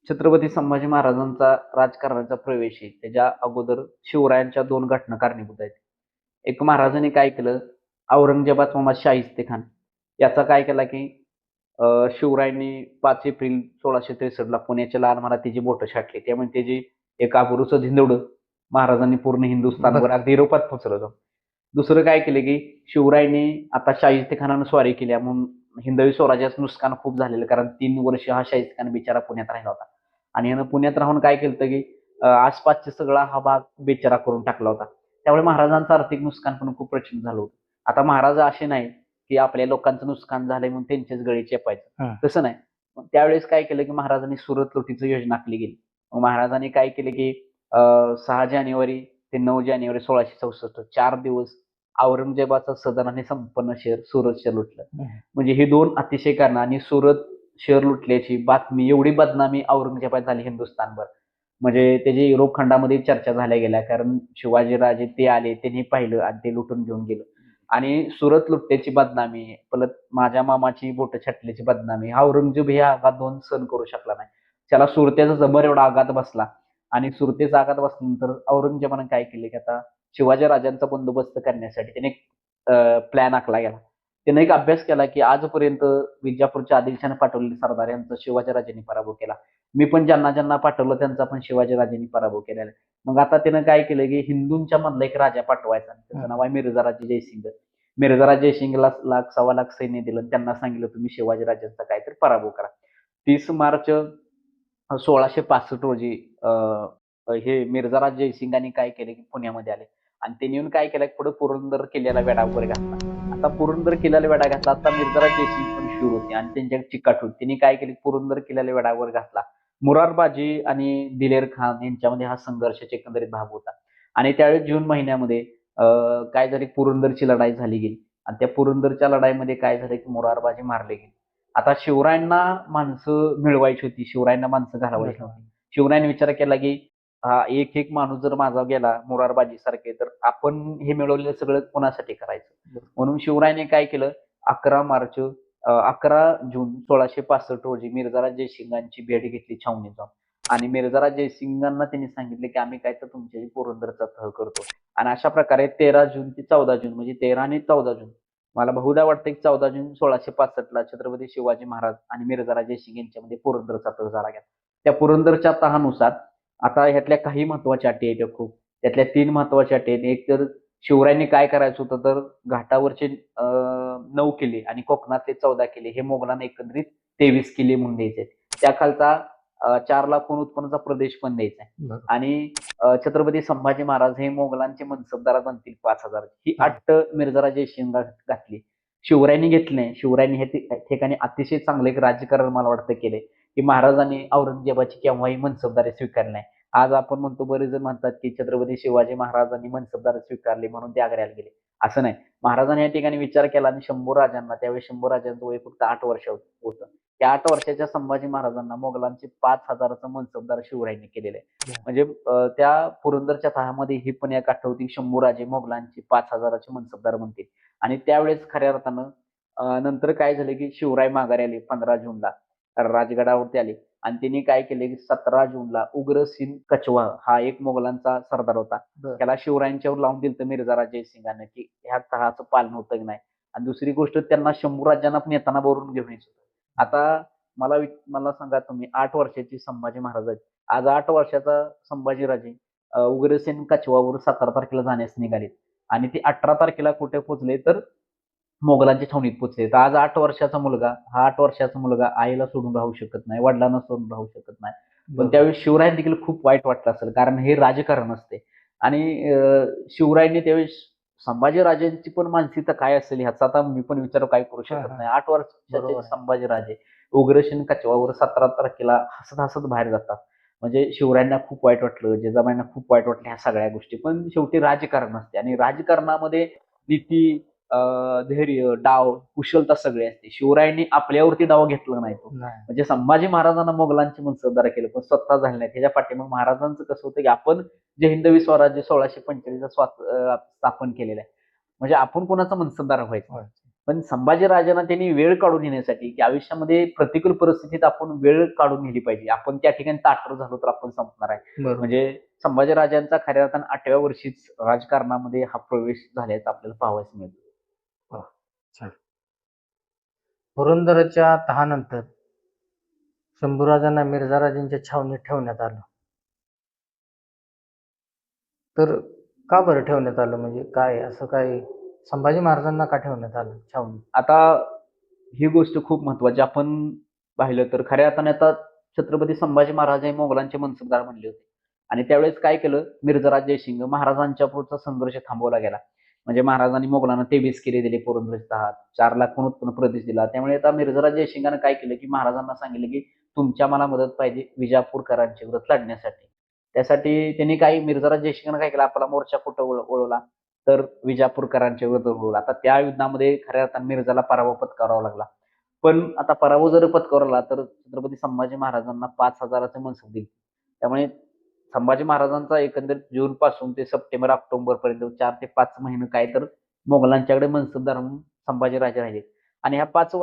[SPEAKER 2] छत्रपती संभाजी महाराजांचा राजकारणाचा प्रवेश आहे त्याच्या अगोदर शिवरायांच्या 2 घटना कारणीभूत आहेत. एक, महाराजांनी काय केलं, औरंगजेबाचा मामा शाहिस्ते खान याचा काय केला की शिवरायांनी 5 एप्रिल 1663 ला पुण्याच्या लाल महाराजांची बोटं छाटली. त्यामुळे त्याची एक अब्रूचं धिंदवडं महाराजांनी पूर्ण हिंदुस्थानवर अगदी युरोपात पोहोचलं होतं. दुसरं काय केलं की शिवरायांनी आता शाहिस्ते खानानं स्वारी केल्या म्हणून हिंदवी स्वराज्याचं नुकसान खूप झालेलं, कारण 3 वर्ष हा शाहिस्ते खान बिचारा पुण्यात राहिला होता. आणि यानं पुण्यात राहून काय केलं की आसपासचा सगळा हा भाग बेचारा करून टाकला होता. त्यामुळे महाराजांचं आर्थिक नुकसान पण खूप प्रचंड झालं होतं. आता महाराज असे नाही की आपल्या लोकांचं नुकसान झालंय म्हणून त्यांचेच गळे चेपायचं,
[SPEAKER 1] हं.
[SPEAKER 2] तसं नाही. मग त्यावेळेस काय केलं की महाराजांनी सुरत लुटीची योजना आखली गेली. मग महाराजांनी काय केलं की 6 जानेवारी ते 9 जानेवारी 1664 4 दिवस औरंगजेबाचं सदन आणि संपन्न शहर सुरत शहर लुटलं. म्हणजे हे 2 अतिशय कारणं, आणि सुरत शहर लुटल्याची बातमी एवढी बदनामी औरंगजेबात झाली हिंदुस्थानभर, म्हणजे त्याची युरोप खंडामध्ये चर्चा झाल्या गेल्या, कारण शिवाजीराजे ते आले, त्यांनी पाहिलं आणि ते लुटून घेऊन गेलं. आणि सुरत लुटण्याची बदनामी, परत माझ्या मामाची बोटं छाटल्याची बदनामी, हा औरंगजेब हे आघात 2 सहन करू शकला नाही. त्याला सुरतेचा जबर एवढा आघात बसला. आणि सुरतेचा आघात बसल्यानंतर औरंगजेबानं काय केले की आता शिवाजी राजांचा बंदोबस्त करण्यासाठी त्याने प्लॅन आखला गेला. त्याने एक अभ्यास केला की आजपर्यंत विजापूरच्या आदिलशाहाने पाठवलेले सरदार यांचा शिवाजीराजांनी पराभव केला. मी पण ज्यांना ज्यांना पाठवलं त्यांचा पण शिवाजीराजांनी पराभव केलेला आहे. मग आता त्यानं काय केलं की हिंदूंच्या मधला एक राजा पाठवायचा. त्याचं नाव आहे मिर्झाराजे जयसिंग. मिर्झाराजे जयसिंगला लाख 1.25 लाख सैन्य दिलं आणि त्यांना सांगितलं तुम्ही शिवाजीराजांचा काहीतरी पराभव करा. 30 मार्च 1665 रोजी हे मिर्झाराज जयसिंगांनी काय केलं की पुण्यामध्ये आले आणि त्यांनी येऊन काय केलं, पुढे पुरंदर किल्ल्याला वेढा वगैरे घातला. आता पुरंदर किल्ल्याला वेढा घातला, आता मिर्झाराज जयसिंग पण शूर होते आणि त्यांच्याकडे चिकाट होती. त्यांनी काय केलं, पुरंदर किल्ल्याला वेढावर घातला. मुरारबाजी आणि दिलेर खान यांच्यामध्ये हा संघर्षाचा एकंदरीत भाग होता. आणि त्यावेळेस जून महिन्यामध्ये काय झाले, पुरंदरची लढाई झाली गेली आणि त्या पुरंदरच्या लढाईमध्ये काय झालं की मुरारबाजी मारले गेले. आता शिवरायांना माणसं मिळवायची होती, शिवरायांना माणसं घालवायची नव्हती. शिवरायांनी विचार केला की हा एक माणूस जर माझा गेला मुरारबाजी सारखे, तर आपण हे मिळवलेलं सगळं कोणासाठी करायचं. म्हणून शिवरायांनी काय केलं, 11 जून 1665 रोजी मिर्झाराज जयसिंगांची भेट घेतली छावणीत जाऊन. आणि मिर्झाराज जयसिंगांना त्यांनी सांगितले की आम्ही काय तर तुमच्या पुरंदरचा तह करतो. आणि अशा प्रकारे 13 जून ते 14 जून म्हणजे 13 आणि 14 जून, मला बहुधा वाटतं की 14 जून 1665 ला छत्रपती शिवाजी महाराज आणि मिर्झाराज जयसिंग यांच्यामध्ये पुरंदरचा तह झाला गेला. त्या पुरंदरच्या तहानुसार आता ह्यातल्या काही महत्वाच्या अटी आहेत खूप. त्यातल्या 3 महत्वाच्या अटी आहेत. एक तर शिवरायांनी काय करायचं होतं, तर घाटावरचे 9 किल्ले आणि कोकणातले 14 किल्ले हे मोगलांना एकंदरीत 23 किल्ले म्हणून द्यायचे आहेत. त्याखालचा 4 लाख टन उत्पन्नाचा प्रदेश पण द्यायचा आहे. आणि छत्रपती संभाजी महाराज हे मोगलांचे मनसबदार बनतील 5,000. ही अट मिर्झाराज जयसिंग घातली. शिवरायांनी घेतली नाही. शिवरायांनी हे ठिकाणी अतिशय चांगलं एक राजकारण मला वाटतं केलंय, की महाराजांनी औरंगजेबाची केव्हाही मनसबदारी स्वीकारली नाही. आज आपण म्हणतो, बरेच जण म्हणतात की छत्रपती शिवाजी महाराजांनी मनसबदारी स्वीकारली म्हणून ते आग्र्याला गेले. असं नाही. महाराजांनी या ठिकाणी विचार केला आणि शंभू राजांना, त्यावेळी शंभू राजांचं वय फक्त 8 वर्ष होतं. त्या 8 वर्षाच्या संभाजी महाराजांना मोगलांचे 5,000चं मनसबदार शिवरायांनी केलेलं आहे. म्हणजे त्या पुरंदरच्या तहामध्ये ही पण एक आठवती, शंभूराजे मोगलांचे 5,000चे मनसबदार बनतील. आणि त्यावेळेस खऱ्या अर्थानं नंतर काय झालं की शिवराय माघारी आले 15 जूनला राजगडावरती आले आणि त्यांनी काय केले की 17 जूनला उग्रसिंग कछवा हा एक मोगलांचा सरदार होता. त्याला शिवरायांच्यावर लावून दिलं मिर्झाराज जयसिंगानं की ह्या तहाचं पालन होतं की नाही. आणि दुसरी गोष्ट त्यांना 100 राज्यांना पण येताना बरोबर घेऊन यायचं होतं. आता मला सांगा तुम्ही 8 वर्षाची संभाजी महाराज आहेत. आज 8 वर्षाचा संभाजीराजे उग्रसेन कछवावर 17 तारखेला जाण्यास निघाले आणि ते 18 तारखेला कुठे पोहोचले तर मोगलांच्या छावणीत पोहोचले. तर आज 8 वर्षाचा मुलगा आईला सोडून राहू शकत नाही, वडिलांना सोडून राहू शकत नाही. पण
[SPEAKER 1] बरोबर.
[SPEAKER 2] त्यावेळी शिवरायांना देखील खूप वाईट वाटलं असेल, कारण हे राजकारण असते आणि शिवरायांनी त्यावेळेस संभाजीराजेंची पण मानसिकता काय असेल ह्याचा आता मी पण विचार काय करू
[SPEAKER 1] हां,
[SPEAKER 2] शकत
[SPEAKER 1] हां.
[SPEAKER 2] नाही. 8 वर्षाचे
[SPEAKER 1] बरोबर आहे.
[SPEAKER 2] संभाजीराजे उग्रसेन कछवावर 17 तारखेला हसत-हसत बाहेर जातात. म्हणजे शिवरायांना खूप वाईट वाटलं, जिजाबाईंना खूप वाईट वाटलं ह्या सगळ्या गोष्टी. पण शेवटी राजकारण असते आणि राजकारणामध्ये नीती, धैर्य, डाव, कुशलता सगळी असते. शिवरायांनी आपल्यावरती डाव घेतला नाही तो.
[SPEAKER 1] नाही.
[SPEAKER 2] म्हणजे संभाजी महाराजांना मोगलांची मनसबदार केलं, पण स्वतः झाले नाही. त्याच्या पाठीमागे महाराजांचं कसं होतं, की आपण जे हिंदवी स्वराज्य 1645 स्थापन केलेलं आहे. म्हणजे आपण कोणाचा मनसबदार व्हायचं.
[SPEAKER 1] होय.
[SPEAKER 2] पण संभाजीराजांना त्यांनी वेळ काढून येण्यासाठी, की आयुष्यामध्ये प्रतिकूल परिस्थितीत आपण वेळ काढून नेली पाहिजे. आपण त्या ठिकाणी ताठर झालो तर आपण संपणार आहे.
[SPEAKER 1] बरोबर.
[SPEAKER 2] म्हणजे संभाजीराजांचा खऱ्या अर्थानं 8व्या वर्षीच राजकारणामध्ये हा प्रवेश झाल्याचं आपल्याला पाहावयास मिळतं.
[SPEAKER 1] वाह! छान. पुरंदरच्या तहानंतर शंभूराजांना मिर्झाराजांच्या छावणीत ठेवण्यात आलं. तर का बरं ठेवण्यात आलं? म्हणजे काय असं काय संभाजी महाराजांना का ठेवण्यात आलं छावणीत?
[SPEAKER 2] आता ही गोष्ट खूप महत्त्वाची. आपण पाहिलं तर खऱ्या अर्थाने आता छत्रपती संभाजी महाराज हे मोगलांचे मनसबदार म्हणले होते आणि त्यावेळेस काय केलं, मिर्झाराज जयसिंग महाराजांच्या पुढचा संघर्ष थांबवला गेला. म्हणजे महाराजांनी मोगलांना 23 किल्ले दिले, पुरंदरचे तहात, 4 लाख पण उत्पन्न प्रदेश दिला. त्यामुळे आता मिर्झाराज जयसिंगानं काय केलं, की महाराजांना सांगितलं, की तुमच्या मला मदत पाहिजे विजापूरकरांच्या विरोधात लढण्यासाठी. त्यासाठी त्यांनी मिर्झाराज जयसिंगानं काय केलं, आपला मोर्चा कुठं वळवला तर विजापूरकरांच्या विरुद्ध वळवला. आता त्या युद्धामध्ये खऱ्या अर्थाने मिर्झाला पराभव पत्करावा लागला. पण आता पराभव जर पत्करला तर छत्रपती संभाजी महाराजांना 5,000चे मनसब दिले. त्यामुळे संभाजी महाराजांचा एकंदरीत जूनपासून ते सप्टेंबर, ऑक्टोबरपर्यंत 4 ते 5 महिने काय तर मोगलांच्याकडे मनसबदार म्हणून संभाजीराजे राहिले. आणि ह्या 5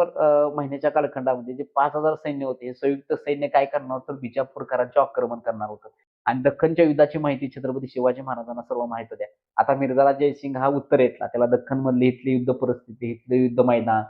[SPEAKER 2] महिन्याच्या कालखंडामध्ये जे 5,000 सैन्य होते, हे संयुक्त सैन्य काय करणार होतं, विजापूरकरांचे आक्रमण करणार होतं. आणि दख्खनच्या युद्धाची माहिती छत्रपती शिवाजी महाराजांना सर्व माहीत होत्या. आता मिर्झाराज जयसिंग हा उत्तरेतला, त्याला दख्खनमधली इथली युद्ध परिस्थिती, इथलं युद्ध मैदान,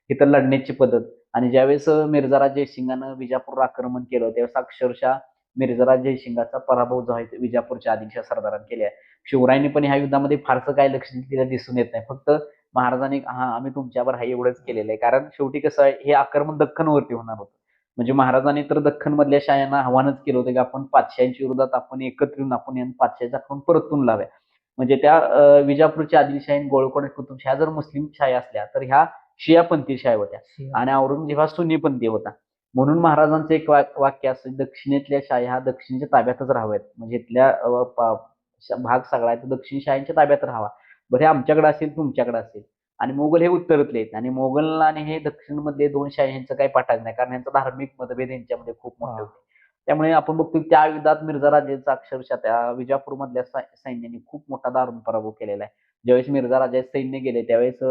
[SPEAKER 2] इथं लढण्याची पद्धत आणि ज्यावेळेस मिर्झाराज जयसिंगानं विजापूरवर आक्रमण केलं, त्यावेळेस अक्षरशः मिर्झाराज जयसिंगाचा पराभव जो आहे तो विजापूरच्या आदिलशहा सरदारांनी केला आहे. शिवरायांनी पण ह्या युद्धामध्ये फारसं काही लक्ष दिलेलं दिसून येत नाही. फक्त महाराजांनी हां, आम्ही तुमच्यावर आहे एवढंच केलेलं आहे. कारण शेवटी कसं आहे, हे आक्रमण दख्खनवरती होणार होतं. म्हणजे महाराजांनी तर दख्खनमधल्या शाह्यांना आव्हानच केलं होतं, की आपण पातशाह्यांच्या विरोधात आपण एकत्र येऊन आपण यांना पातशाहीचा आक्रमण परतून लाव्या. म्हणजे त्या विजापूरच्या आदिलशाही, गोळकोट कुतुबशाही जर मुस्लिम शाह्या असल्या, तर ह्या शियापंथी शाह्या होत्या आणि औरंगजेब हा सुन्नीपंथी होता. म्हणून महाराजांचं एक वाक्य असं, दक्षिणेतल्या शाह्या ह्या दक्षिणेच्या ताब्यातच राहाव्यात. म्हणजे इथल्या भाग सगळा आहे तो दक्षिण शाह्यांच्या ताब्यात राहावा. बरं हे आमच्याकडे असेल, तुमच्याकडे असेल. आणि मोगल हे उत्तरेतले आहेत आणि मोगल आणि हे दक्षिणमधले 2 शाही यांचं काही पटायचं नाही. कारण यांचा धार्मिक मतभेद यांच्यामध्ये खूप मोठे होते. त्यामुळे आपण बघतो त्या युद्धात मिर्झाराजेंचा अक्षरशः त्या विजापूरमधल्या सैन्याने खूप मोठा दारुण पराभव केलेला आहे. ज्यावेळेस मिर्झाराजे सैन्य गेले त्यावेळेस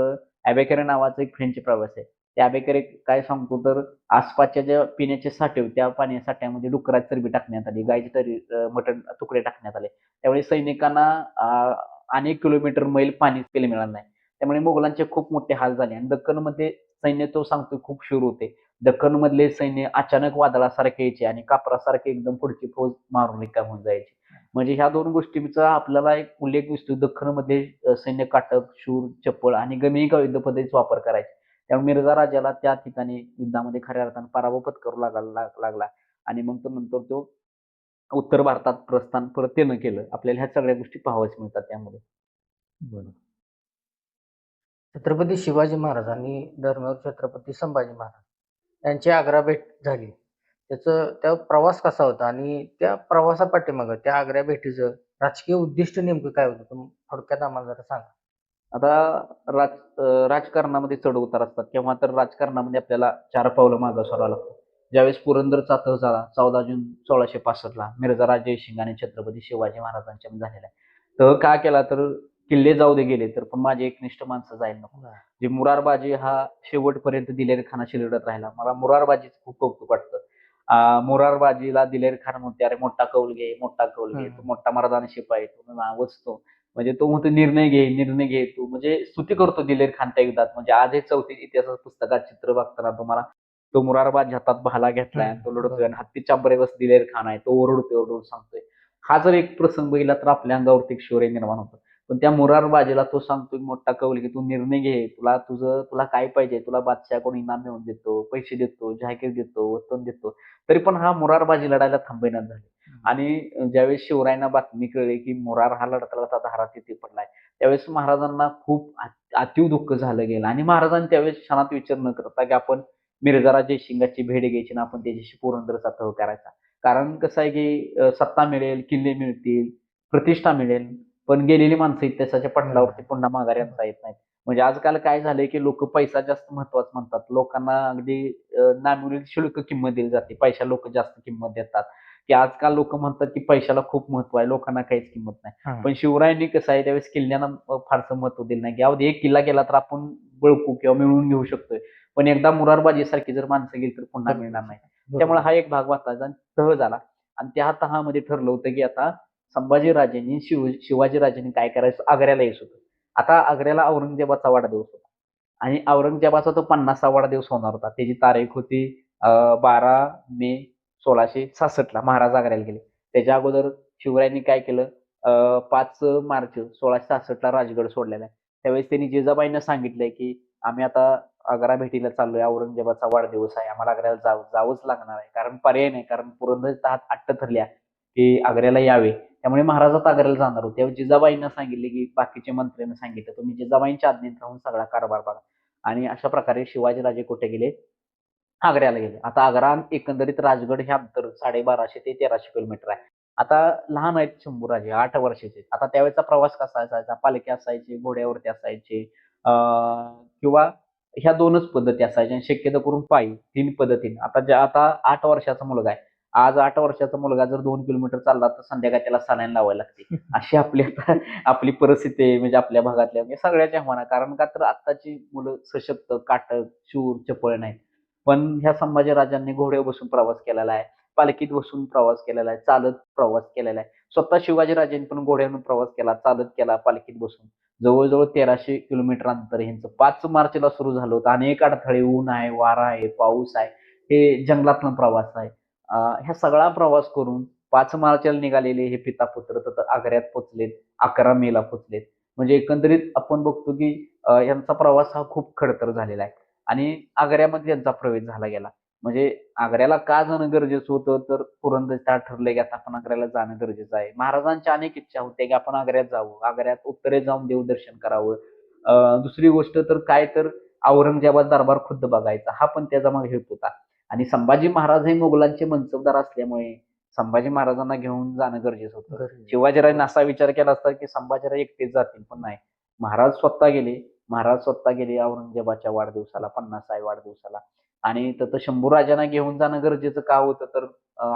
[SPEAKER 2] अबेकरे नावाचा एक फ्रेंच प्रवासी आहे. त्या अबेकरे काय सांगतो तर आसपासच्या ज्या पिण्याचे साठे होते, त्या पाणी साठ्यामध्ये डुकराची चरबी टाकण्यात आली, गायची मटण तुकडे टाकण्यात आले. त्यावेळी सैनिकांना अनेक किलोमीटर मैल पाणी प्यायला मिळालं नाही. त्यामुळे मोगलांचे खूप मोठे हाल झाले आणि दख्खनमध्ये सैन्य तो सांगतो खूप शूर होते. दख्खनमधले सैन्य अचानक वादळासारखे यायचे आणि कापरासारखे एकदम पुढची फौज मारून रिकामी होऊन जायची. म्हणजे ह्या 2 गोष्टींचा आपल्याला एक उल्लेख दिसतो. दख्खनमध्ये सैन्य काटक, शूर, चपळ आणि गनिमी युद्ध पद्धतीचा वापर करायचे. त्यामुळे मिर्झा राजाला त्या ठिकाणी युद्धामध्ये खऱ्या अर्थाने पराभव पत्करू लागला आणि मग तो नंतर तो उत्तर भारतात प्रस्थान परत त्यानं केलं. आपल्याला ह्या सगळ्या गोष्टी पाहावयास मिळतात त्यामध्ये.
[SPEAKER 1] बरोबर. छत्रपती शिवाजी महाराज आणि धर्मवीर छत्रपती संभाजी महाराज यांची आग्रा भेट झाली. त्या प्रवास कसा होता आणि त्या प्रवासापाठीमागं त्या आग्रा भेटीचं राजकीय उद्दिष्ट नेमकं काय होतं? तुम्ही थोडक्यात आम्हाला जरा सांगा.
[SPEAKER 2] आता राजकारणामध्ये चढ-उतार असतात. केव्हा तर राजकारणामध्ये आपल्याला 4 पावलं मागे सरावं लागतं. ज्यावेळेस पुरंदरचा तह झाला 14 जून 1665 मिर्झाराज जयसिंग आणि छत्रपती शिवाजी महाराजांच्यामध्ये झालेला आहे. तह का केला तर किल्ले जाऊ दे गेले तर पण माझे एकनिष्ठ माणसं जायला नको. जे मुरारबाजी हा शेवटपर्यंत दिलेर खानाशी लढत राहिला. मला मुरारबाजीचं खूप कौतुक वाटतं. मुरारबाजीला दिलेर खान म्हणते, "अरे मोठा कौल घे, मोठा कौल घे. तो मोठा मर्दानी शिपाई, तो नावच तो." म्हणजे तो म्हणतो निर्णय घे तू, म्हणजे स्तुती करतो दिलेर खानच्या युद्धात. म्हणजे आज हे चौथी इतिहासाच्या पुस्तकात चित्र बघताना तुम्हाला तो मुरारबाद हातात भाला घेतलाय आणि तो लढतोय आणि हत्तीच्या बरोबर दिलेर खान आहे, तो ओरडतोय ओरडून सांगतोय. हा जर एक प्रसंग बघितला तर आपल्या अंगावरती एक शौर्य निर्माण होतं. पण त्या मुरारबाजीला तो सांगतोय मोठा कौल की तू निर्णय घे, तुला काय पाहिजे, तुला बादशाहकडून इनाम मिळवून देतो, पैसे देतो, जहागीर देतो, वतन देतो. तरी पण हा मुरारबाजी लढायला थांबेना झाले. आणि ज्यावेळेस शिवरायांना बातमी कळली की मुरार हा लढता लढता दारात तिथे पडलाय, त्यावेळेस महाराजांना खूप अतीव दुःख झालं गेलं आणि महाराजांनी त्यावेळेस क्षणात विचार न करता की आपण मिर्झाराज जयसिंगाची भेट घ्यायची आणि आपण त्याच्याशी पुरंदरचा तह करायचा. कारण कसं आहे की सत्ता मिळेल, किल्ले मिळतील, प्रतिष्ठा मिळेल, पण गेलेली माणसं इतिहासाच्या पटलावरती पुन्हा माघारी आणता येत नाहीत. म्हणजे आजकाल काय झालंय की लोक पैसा जास्त महत्वाचा म्हणतात. लोकांना अगदी नामुष्की शुल्क किंमत दिली जाते. पैशाला लोक जास्त किंमत देतात. की आजकाल लोक म्हणतात की पैशाला खूप महत्व आहे, लोकांना काहीच किंमत नाही. पण शिवरायांनी कसं आहे त्यावेळेस किल्ल्यांना फारसं महत्व दिलं नाही. की अवधी एक किल्ला गेला तर आपण बळकू किंवा मिळवून घेऊ शकतोय. पण एकदा मुरारबाजी सारखी जर माणसं गेली तर पुन्हा मिळणार नाही. त्यामुळे हा एक भाग वाचला आणि तह झाला आणि त्या तहामध्ये ठरलं होतं की आता संभाजीराजेंनी शिवाजीराजेंनी काय करायचं, आग्र्याला यायचं होतं. आता आग्र्याला औरंगजेबाचा वाढदिवस होता आणि औरंगजेबाचा तो 50वा वाढदिवस होणार होता. त्याची तारीख होती 12 मे 1666 महाराज आग्र्याला गेले. त्याच्या अगोदर शिवरायांनी काय केलं, 5 मार्च 1666 राजगड सोडलेला आहे. त्यावेळेस त्यांनी जिजाबाईंना सांगितलंय की आम्ही आता आग्रा भेटीला चाललोय, औरंगजेबाचा वाढदिवस आहे, आम्हाला आग्र्याला जावंच लागणार आहे. कारण पर्याय नाही, कारण पुरंदरच्या हात अट्ट ठरल्या की आग्र्याला यावे. त्यामुळे महाराज आता आग्र्याला जाणार होते. तेव्हा जिजाबाईंना सांगितले की बाकीच्या मंत्र्यांना सांगितलं तुम्ही जिजाबाईंच्या आज्ञेत राहून सगळा कारभार बघा. आणि अशा प्रकारे शिवाजीराजे कुठे गेले, आग्र्याला गेले. आता आग्रा एकंदरीत राजगड हे अंतर 1250 ते 1300 किलोमीटर आहे. आता लहान आहेत शंभूराजे, 8 वर्षाचे. आता त्यावेळेचा प्रवास कसा असायचा, पालखी असायची, घोड्यावरती असायचे, किंवा ह्या 2च पद्धती असायच्या आणि शक्यतो करून पायी 3 पद्धतीने. आता 8 वर्षाचा मुलगा आहे. आज 8 वर्षाचा मुलगा जर 2 किलोमीटर चालला तर संध्याकाळी त्याला सलाईन लावावी लागते. अशी आपली आता आपली परिस्थिती आहे, म्हणजे आपल्या भागातल्या म्हणजे सगळ्याच्या म्हणा. कारण का तर आत्ताची मुलं सशक्त, काटक, शूर, चपळ नाहीत. पण ह्या संभाजीराजांनी घोड्यावर बसून प्रवास केलेला आहे, पालखीत बसून प्रवास केलेला आहे, चालत प्रवास केलेला आहे. स्वतः शिवाजीराजांनी पण घोड्यावरून प्रवास केला, चालत केला, पालखीत बसून. जवळ-जवळ 1300 किलोमीटर अंतर ह्यांचं 5 मार्चला सुरू झालं होतं. अनेक अडथळे, ऊन आहे, वारा आहे, पाऊस आहे, हे जंगलातला प्रवास आहे. ह्या सगळा प्रवास करून 5 मार्चला निघालेले हे पिता-पुत्र तर आग्र्यात पोहोचलेत, 11 मेला पोहोचलेत. म्हणजे एकंदरीत आपण बघतो की यांचा प्रवास हा खूप खडतर झालेला आहे आणि आग्र्यामध्ये यांचा प्रवेश झाला गेला. म्हणजे आग्र्याला का जाणं गरजेचं होतं, तर पुरंदरच्या ठरलं की आता आपण आग्र्याला जाणं गरजेचं आहे. महाराजांच्या अनेक इच्छा होत्या की आपण आग्र्यात जावं, आग्र्यात उत्तरेत जाऊन देवदर्शन करावं. दुसरी गोष्ट तर काय तर औरंगजेबाचा दरबार खुद्द बघायचा, हा पण त्याचा मग हेतू होता. आणि संभाजी महाराज हे मोगलांचे मनसबदार असल्यामुळे संभाजी महाराजांना घेऊन जाणं गरजेचं होतं. शिवाजीराजांनी असा विचार केला असता की संभाजीराज एकटेच जातील, पण नाही. महाराज स्वतः गेले. महाराज स्वतः गेले औरंगजेबाच्या वाढदिवसाला, 50व्या वाढदिवसाला. आणि तर शंभूराजांना घेऊन जाणं गरजेचं का होतं, तर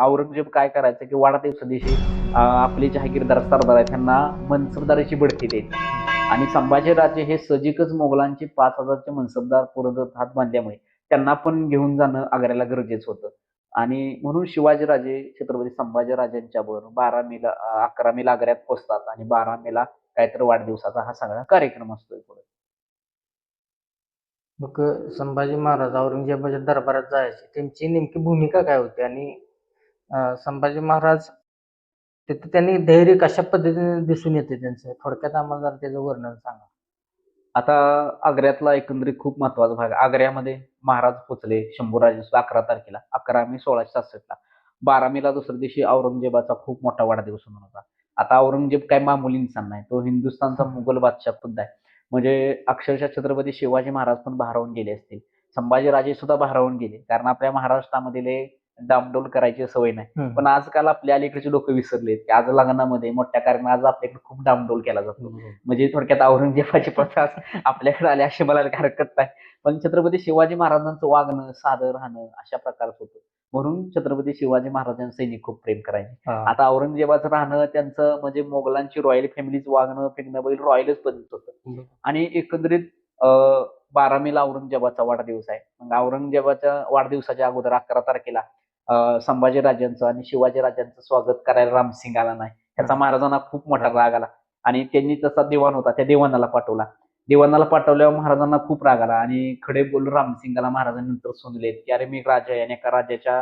[SPEAKER 2] औरंगजेब काय करायचं की वाढदिवसा दिवशी आपले जहागीरदार सरदार आहेत त्यांना मनसबदारीची बढती द्यायची. आणि संभाजीराजे हे सजिकच मोगलांचे 5000चे मनसबदार पुरंदरात हात बांधल्यामुळे त्यांना पण घेऊन जाणं आग्र्याला गरजेचं होतं. आणि म्हणून शिवाजीराजे छत्रपती संभाजीराजांच्या बरोबर 12 मेला 11 मेला आग्र्यात पोहोचतात आणि 12 मेला काहीतरी वाढदिवसाचा हा सगळा कार्यक्रम असतोय पुढे.
[SPEAKER 1] मग संभाजी महाराज औरंगजेबाच्या दरबारात जायचे, त्यांची नेमकी भूमिका काय होती आणि संभाजी महाराज तिथे त्यांनी धैर्य कशा पद्धतीने दिसून येते त्यांचं, थोडक्यात आम्हाला जरा त्याचं वर्णन सांगा.
[SPEAKER 2] आता आग्र्यातला एकंदरीत खूप महत्वाचा भाग आहे. आग्र्यामध्ये महाराज पोचले शंभूराजे 11 तारखेला, 11 मे 1666ला. 12 मेला दुसऱ्या दिवशी औरंगजेबाचा खूप मोठा वाढदिवस होणार होता. आता औरंगजेब काय मामूली इंसान नाही. तो हिंदुस्थानचा मुघल बादशाह खुद्द आहे. म्हणजे अक्षरशः छत्रपती शिवाजी महाराज पण भारावून गेले असतील. संभाजीराजे सुद्धा भारावून गेले. कारण आपल्या महाराष्ट्रामध्ये लय डामडौल करायची सवय नाही. पण आजकाल आपल्या अलीकडचे लोक विसरलेत, की आज लग्नामध्ये मोठ्या कारणात आज आपल्याकडे खूप डामडौल केला जातो. म्हणजे थोडक्यात औरंगजेबाची प्रथा आपल्याकडे आली अशी मला हरकत नाही. पण छत्रपती शिवाजी महाराजांचं वागणं, साधं राहणं अशा प्रकारचं होतं. म्हणून छत्रपती शिवाजी महाराजांचं सैनिक खूप प्रेम करायचे. आता औरंगजेबाचं राहणं त्यांचं म्हणजे मोगलांची रॉयल फॅमिलीचं वागणं, फिरणं बैल रॉयलच पद्धत होतं. आणि एकंदरीत 12 मेला औरंगजेबाचा वाढदिवस आहे. मग औरंगजेबाच्या वाढदिवसाच्या अगोदर 11 तारखेला संभाजीराजांचं आणि शिवाजीराजांचं स्वागत करायला रामसिंग आला नाही. त्याचा महाराजांना खूप मोठा राग आला. आणि त्यांनी तसा दिवाण होता त्या दिवाणाला पाठवला. दिवाणाला पाठवल्यावर महाराजांना खूप राग आला आणि खडे बोल रामसिंगाला महाराजांनी नंतर सुनले की अरे मी राजा आहे आणि एका राजाच्या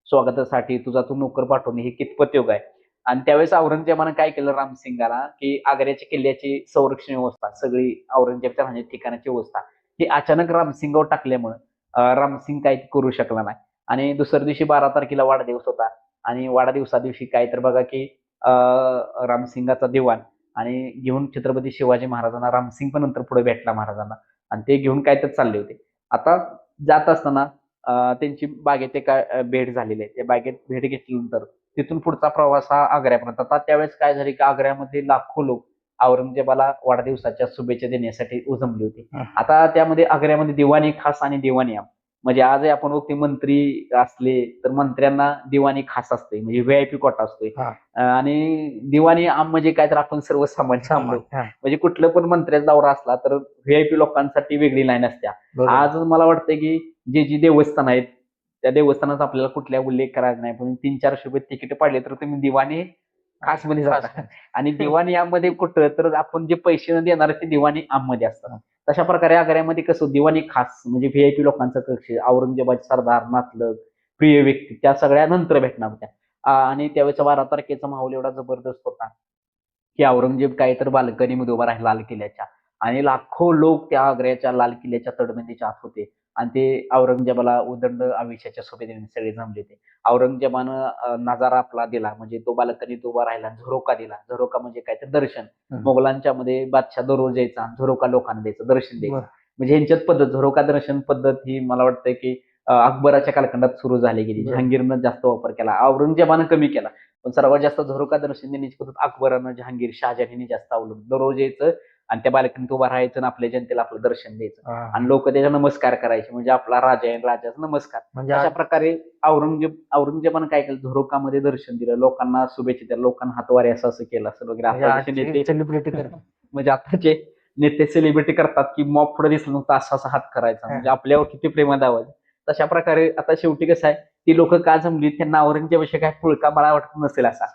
[SPEAKER 2] स्वागतासाठी तुझा तू नोकर पाठवणे हे कितपत योग्य आहे. आणि त्यावेळेस औरंगजेबानं काय केलं रामसिंगाला की आग्र्याच्या किल्ल्याची संरक्षण व्यवस्था सगळी औरंगजेबच्या राहण्याच्या ठिकाणाची व्यवस्था ही अचानक रामसिंगावर टाकल्यामुळं रामसिंग काही करू शकला नाही. आणि दुसऱ्या दिवशी 12 तारखेला वाढदिवस होता आणि वाढदिवसा दिवशी काय तर बघा की रामसिंगाचा दिवाण आणि घेऊन छत्रपती शिवाजी महाराजांना रामसिंग पण नंतर पुढे भेटला महाराजांना आणि ते घेऊन काय तर चालले होते. आता जात असताना त्यांची बागेत एका भेट झालेली आहे. त्या बागेत भेट घेतल्यानंतर तिथून पुढचा प्रवास हा आग्र्यापर्यंत. आता त्यावेळेस काय झाले की आग्र्यामध्ये लाखो लोक औरंगजेबाला वाढदिवसाच्या शुभेच्छा देण्यासाठी जमले होते. आता त्यामध्ये आग्र्यामध्ये दिवाणी खास आणि दिवाणी आम म्हणजे आजही आपण बघते मंत्री असले तर मंत्र्यांना दिवाणी खास असते म्हणजे व्हीआयपी कोटा असतोय. आणि दिवाणी आम म्हणजे काय तर आपण सर्वसामान्य आम म्हणजे कुठलं पण मंत्र्याचा दौरा असला तर व्हीआयपी लोकांसाठी वेगळी लाईन असत्या. आज मला वाटतं की जी देवस्थान आहेत त्या देवस्थानाचा आपल्याला कुठल्या उल्लेख करायचा नाही पण 300-400 रुपये तिकीट पाडले तर तुम्ही दिवाणी खास मध्ये जाता आणि दिवाणी आममध्ये कुठं तर आपण जे पैसे देणार ते दिवाणी आममध्ये असतात. तशा प्रकारे आग्र्यामध्ये कसं दिवाणी खास म्हणजे व्हीआयपी लोकांचा कक्ष औरंगजेबाचे सरदार नातलग प्रिय व्यक्ती त्या सगळ्या नंतर भेटणार होत्या. आणि त्यावेळेचा 12 तारखेचा माहोल एवढा जबरदस्त होता की औरंगजेब काय तर बाल्कनीमध्ये उभा राहिला लाल किल्ल्याच्या आणि लाखो लोक त्या आग्र्याच्या लाल किल्ल्याच्या तडमंदीच्या आत होते आणि ते औरंगजेबाला उदंड आयुष्याच्या सोबतीने सगळे जमले होते. औरंगजेबानं नजारा आपला दिला म्हणजे तो बाल्कनीत उभा राहिला झरोका दिला. झरोका म्हणजे काय तर दर्शन. मोगलांच्या मध्ये बादशाह दररोज यायचा झरोका लोकांना द्यायचं दर्शन द्यायचं म्हणजे ह्यांच्यात पद्धत झरोका दर्शन पद्धत ही मला वाटतं की अकबराच्या कालखंडात सुरू झाली गेली. जहांगीरनं जास्त वापर केला औरंगजेबानं कमी केला पण सर्वात जास्त झरोका दर्शन देण्याची पद्धत अकबरानं जहांगीर शहाजहानी जास्त अवलंबून दररोज यायचं आणि त्या बाल्कनीत उभा राहायचं आणि आपल्या जनतेला आपलं दर्शन द्यायचं आणि लोक त्याचा नमस्कार करायचे म्हणजे आपला राजा आहे राजाचा नमस्कार. म्हणजे अशा प्रकारे औरंगजेबानं काय केलं झरोकामध्ये दर्शन दिलं लोकांना शुभेच्छा दिल्या लोकांना हातवारे असं असं केलं असं वगैरे आताचे नेते सेलिब्रिटी करतात म्हणजे आताचे नेते सेलिब्रिटी करतात की मॉब पुढे दिसलं नव्हतं असा असा हात करायचा म्हणजे आपल्यावर किती प्रेमात आवाज. तशा प्रकारे आता शेवटी कसं आहे ती लोक का जमली त्यांना औरंगजेबाविषयी काय पुळका मला वाटत नसेल असा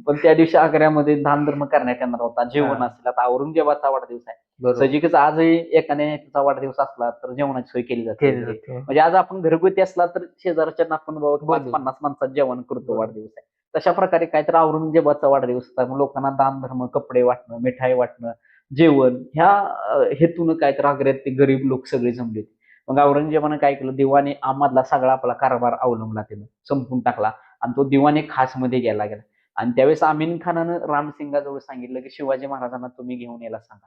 [SPEAKER 2] पण त्या दिवशी आग्र्यामध्ये दान धर्म करण्यात येणार होता जेवण असेल. आता औरंगजेबाचा वाढदिवस आहे सजिकच आजही एकाने त्याचा वाढदिवस असला तर जेवणाची सोय केली जाते म्हणजे आज आपण घरगुती असला तर शेजारच्या आपण 50 माणसात जेवण करतो वाढदिवस आहे. तशा प्रकारे काहीतरी औरंगजेबाचा वाढदिवस होता लोकांना दान धर्म कपडे वाटणं मिठाई वाटणं जेवण ह्या हेतून काहीतरी आग्र्यात ते गरीब लोक सगळे जमले होते. मग औरंगजेबानं काय केलं दिवाणी आमधला सगळा आपला कारभार अवलंबला त्यानं संपून टाकला आणि तो दिवाणी खास मध्ये गेला गेला आणि त्यावेळेस आमीन खानानं रामसिंगाजवळ सांगितलं की शिवाजी महाराजांना तुम्ही घेऊन यायला सांगा.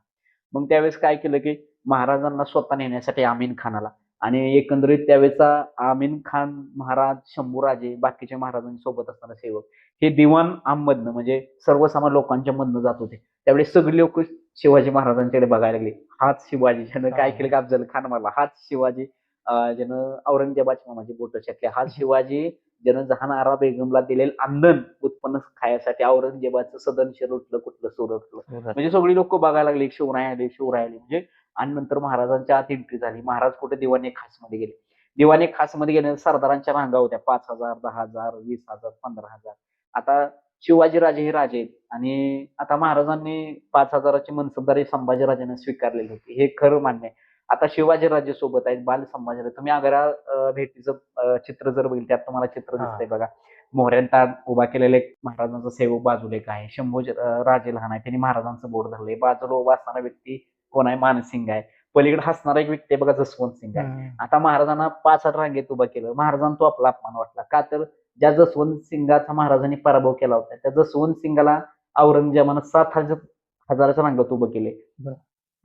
[SPEAKER 2] मग त्यावेळेस काय केलं की महाराजांना स्वतः नेण्यासाठी आमीन खानाला आणि एकंदरीत त्यावेळेचा आमीन खान महाराज शंभूराजे बाकीच्या महाराजांसोबत असणारे सेवक हे दिवाण आममधनं म्हणजे सर्वसामान्य लोकांच्या मधनं जात होते. त्यावेळेस सगळे लोक शिवाजी महाराजांच्याकडे बघायला लागले हाच शिवाजी ज्यानं काय केलं अफजल खान मला हाच शिवाजी ज्यानं औरंगजेबाच्या मामाची बोट शेकले हाच शिवाजी ज्यानं जहानारा बेगमला दिलेलं अंधन उत्पन्न खायसाठी औरंगजेबाचं सदनशीर उठलं कुठलं सूर उठलं म्हणजे सगळी लोक बघायला लागली शिवराय आले म्हणजे आणि नंतर महाराजांच्या आत एंट्री झाली. महाराज कुठे दिवाणी खास मध्ये गेले दिवाणी खास मध्ये गेले सरदारांच्या रांगा होत्या 5,000 10,000 20,000 15,000. आता शिवाजीराजे हे राजे आहेत आणि आता महाराजांनी 5,000ची मनसबदारी संभाजीराजांनी स्वीकारलेली होती हे खरं मान्य आहे. आता शिवाजीराजे सोबत आहेत बाल संभाजीराजे तुम्ही आग्रा भेटीचं चित्र जर बघितलं त्यात तुम्हाला चित्र दिसतंय बघा मोहऱ्यांता उभा केलेले महाराजांचा सेवक बाजूला एक आहे शंभू राजे लहान आहे त्यांनी महाराजांचं बोट धरलंय बाजूला उभा असणारा व्यक्ती कोण आहे मानसिंग आहे पलीकडे हसणारा एक व्यक्ती आहे बघा जसवंत सिंग आहे. आता महाराजांना 5 रांगेत उभा केलं महाराजांना तो आपला अपमान वाटला का तर ज्या जसवंत सिंगाचा महाराजांनी पराभव केला होता त्या जसवंत सिंगाला औरंगजेबानं 7,000च्या रांगेत उभं केले.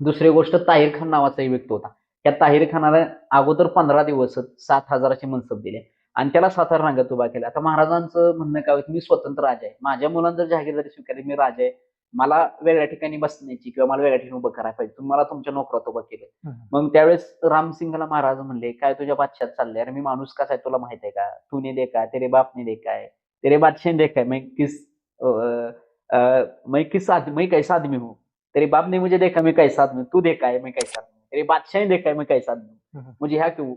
[SPEAKER 2] दुसरी गोष्ट ताहिर खान नावाचा एक व्यक्ती होता त्या ताहिर खानाला अगोदर 15 दिवस 7,000ची मनसब दिली आणि त्याला 7,000 रांगेत उभा केला. आता महाराजांचं म्हणणं काय होतं मी स्वतंत्र राजा आहे माझ्या मुलांना जर जहागीरदारी स्वीकारली मी राजा आहे मला वेगळ्या ठिकाणी बसण्याची किंवा मला वेगळ्या ठिकाणी उभं करायला पाहिजे तुम्ही मला तुमच्या नोकरात उभं केलं. मग त्यावेळेस रामसिंगला महाराज म्हणले काय तुझ्या बादशात चाललंय अरे मी माणूस कसा आहे तुला माहित आहे का तूने देखा तेरे बाप ने देखा है तेरे बादशाह ने देखा है मैं कैसा आदमी हूँ तेरे बाप ने मुझे देखा मैं कैसा आदमी तू देखा है मैं कैसा आदमी तेरे बादशाह ने देखा है मैं कैसा आदमी मुझे ह्या क्यों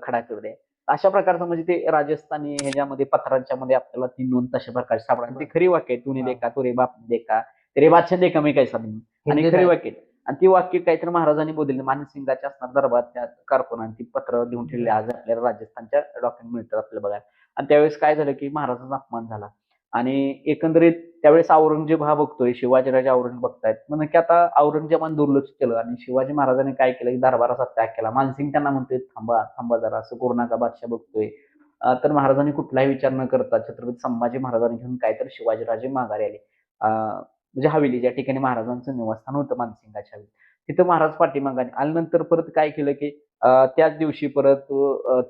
[SPEAKER 2] खडा कर दे. अशा प्रकारचं म्हणजे ते राजस्थानी ह्याच्यामध्ये पत्रांच्या मध्ये आपल्याला ती नोंद तशा प्रकारची सापडा ती खरी वाक्य आहे तूने देखा तुरे बाप ने देखा तेरे बादशाह कमी कैसा नहीं आणि
[SPEAKER 1] हिंदीत
[SPEAKER 2] खरी
[SPEAKER 1] आहे.
[SPEAKER 2] वाक्य आणि ती वाक्य काहीतरी महाराजांनी बोलली मानसिंगाच्या असणार दरबार त्या कारकुनांनी ती पत्र लिहून ठेवली आज आपल्याला राजस्थानच्या डॉक्युमेंट मिळतात आपल्याला बघायला. आणि त्यावेळेस काय झालं की महाराजांचा अपमान झाला आणि एकंदरीत त्यावेळेस औरंगजेब हा बघतोय शिवाजीराजे औरंगजेब बघतायत म्हणून की आता औरंगजेबाने दुर्लक्ष केलं आणि शिवाजी महाराजांनी काय केलं की दरबाराचा त्याग केला. मानसिंग त्यांना म्हणतोय थांबा थांबा जरा असं करू नका बादशाह बघतोय. तर महाराजांनी कुठलाही विचार न करता छत्रपती संभाजी महाराजांनी घेऊन काय तर शिवाजीराजे माघारी आले. म्हणजे हवेली ज्या ठिकाणी महाराजांचं निवासस्थान होतं मानसिंगाच्या हवेली. तिथं महाराज पाठीमागे आल्यानंतर परत काय केलं की त्याच दिवशी परत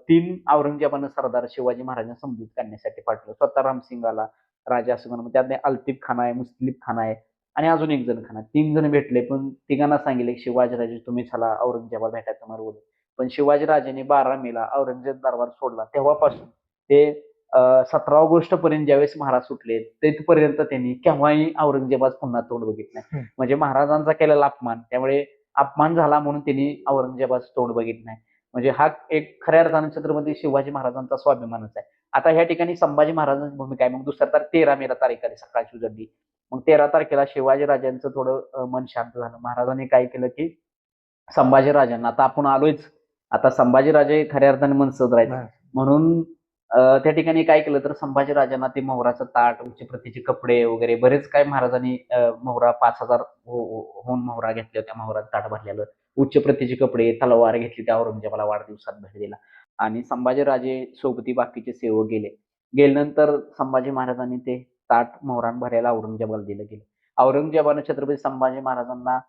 [SPEAKER 2] 3 औरंगजेबानं सरदार शिवाजी महाराजांना समजूत काढण्यासाठी पाठवलं. स्वतः रामसिंग आला, राजा असं म्हणून त्यात आलतीफ खान आहे, मुस्लिफ खान आहे आणि अजून एक जण खान आहे. 3 जण भेटले पण तिघांना सांगितले शिवाजीराजे तुम्ही चला औरंगजेबाला भेटायचं तुम्हाला बोलू. पण शिवाजीराजेंनी 12 मेला औरंगजेब दरबार सोडला. तेव्हापासून ते 17 ऑगस्ट पर्यंत ज्यावेळेस महाराज सुटले तिथपर्यंत त्यांनी केव्हाही औरंगजेबाच पुन्हा तोंड बघितलं नाही. म्हणजे महाराजांचा केलेला अपमान त्यामुळे अपमान झाला म्हणून त्यांनी औरंगजेबाचं तोंड बघितलं नाही. म्हणजे हा एक खऱ्या अर्थानं छत्रपती शिवाजी महाराजांचा स्वाभिमानच आहे. आता ह्या ठिकाणी संभाजी महाराजांची भूमिका आहे. मग दुसऱ्या तारीख 13 मेला तारीख आली सकाळची उजडली. मग 13 तारखेला शिवाजीराजांचं थोडं मन शांत झालं. महाराजांनी काय केलं की संभाजीराजांना आता आपण आलोयच. आता संभाजीराजे खऱ्या अर्थाने मन सजरायचे. म्हणून त्या ठिकाणी काय केलं तर संभाजीराजांना ते मोहराचं ताट, उच्च प्रतीचे कपडे वगैरे बरेच काय महाराजांनी मोहरा 5,000 होऊन मोहरा घेतल्या होत्या. मोहराचं ताट भरलेलं. उच्च प्रतीचे कपडे, तलवार घेतली त्या औरंगजेबाला वाढदिवसात भेट दिला. आणि संभाजीराजे सोबती बाकीचे सेवक गेले. गेल्यानंतर संभाजी महाराजांनी ते ताट मोहरान भरायला औरंगजेबाला दिलं गेलं. औरंगजेबानं छत्रपती संभाजी महाराजांना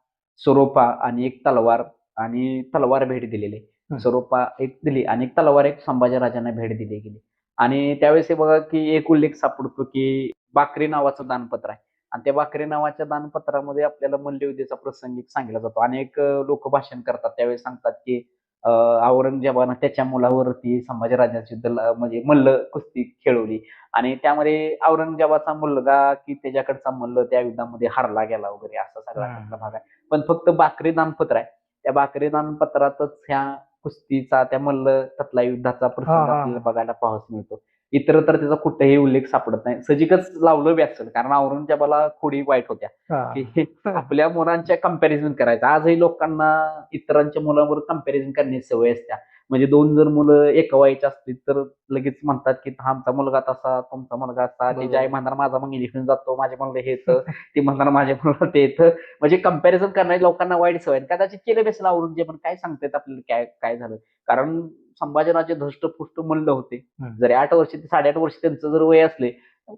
[SPEAKER 2] सरोपा आणि एक तलवार आणि तलवार भेट दिलेली. सरोपा एक दिली आणि एक तलवार एक संभाजीराजांना भेट दिली गेली. आणि त्यावेळेस हे बघा की एक उल्लेख सापडतो की बाकरी नावाचं दानपत्र आहे आणि त्या बाकरी नावाच्या दानपत्रामध्ये आपल्याला मल्लयुद्धेचा प्रसंग एक सांगितला जातो. अनेक लोक भाषण करतात त्यावेळेस सांगतात की औरंगजेबानं त्याच्या मुलावरती संभाजीराजांची म्हणजे मल्ल कुस्ती खेळवली आणि त्यामध्ये औरंगजेबाचा मुलगा की त्याच्याकडचा मल्ल त्या युद्धामध्ये हारला गेला वगैरे असा सगळा त्यातला भाग आहे. पण फक्त बाकरी दानपत्र आहे. त्या बाकरी दानपत्रातच ह्या कुस्तीचा त्या मल्ल त्यातला युद्धाचा प्रसंग आपल्याला बघायला पाहावयास मिळतो. इतरत्र त्याचा कुठेही उल्लेख सापडत नाही. सजिकच लावलं बी असेल कारण औरंगजेबाला खोडी वाईट होत्या की आपल्या मुलांच्या कंपॅरिझन करायचं. आजही लोकांना इतरांच्या मुलांवर कंपॅरिझन करण्याची सवय असते. म्हणजे 2 जर मुलं एका वयाची असतील तर लगेच म्हणतात की हा आमचा मुलगा तसा, तुमचा मुलगा असा. त्याची आई म्हणणार माझा मग इंग्लिश जातो, माझ्या मुलगा हे येतं, ती म्हणणार माझ्या मुलाला ते येतं. म्हणजे कंपॅरिझन करणारी लोकांना वाईट सवय. कदाचित केलं बेसल औरंगजेबानं काय सांगतायत आपल्याला काय काय झालं. कारण संभाजीराजे धष्टपुष्ट मल्ल होते. जरी 8 वर्ष ते 8.5 वर्ष त्यांचं जर वय असले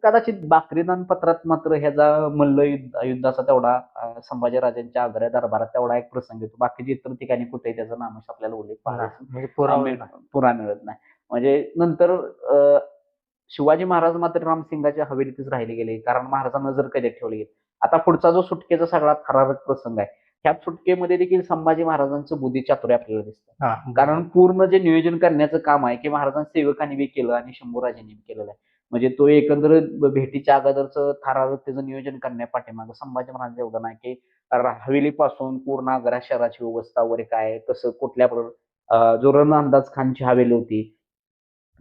[SPEAKER 2] कदाचित बाकरीदान पत्रात मात्र ह्याचा मल्ल युद्धाचा तेवढा संभाजीराजांच्या आग्रा दरबारात तेवढा एक प्रसंग येतो. बाकीच्या इतर ठिकाणी कुठेही त्याचा नामोश आपल्याला उल्लेख पुरा मिळत नाही. म्हणजे नंतर शिवाजी महाराज मात्र रामसिंगाच्या हवेलीतच राहिले गेले कारण महाराजांना नजर कैदेत ठेवले गेले. आता पुढचा जो सुटकेचा सगळा थरारक प्रसंग आहे. ह्या सुटकेमध्ये देखील संभाजी महाराजांचं बुद्धिचातुर्य आपल्याला दिसतं. कारण पूर्ण जे नियोजन करण्याचं काम आहे की महाराजांच्या सेवकांनी बी केलं आणि शंभूराजांनी बी केलेलं आहे. म्हणजे तो एकंदरीत भेटीच्या अगोदरचं थरारक त्याचं नियोजन करण्यापाठीमागं संभाजी महाराजांचं योगदान आहे की हवेलीपासून पूर्ण आग्रा शहराची व्यवस्था वगैरे काय कसं कुठल्या जो रण अंदाज खानची हवेली होती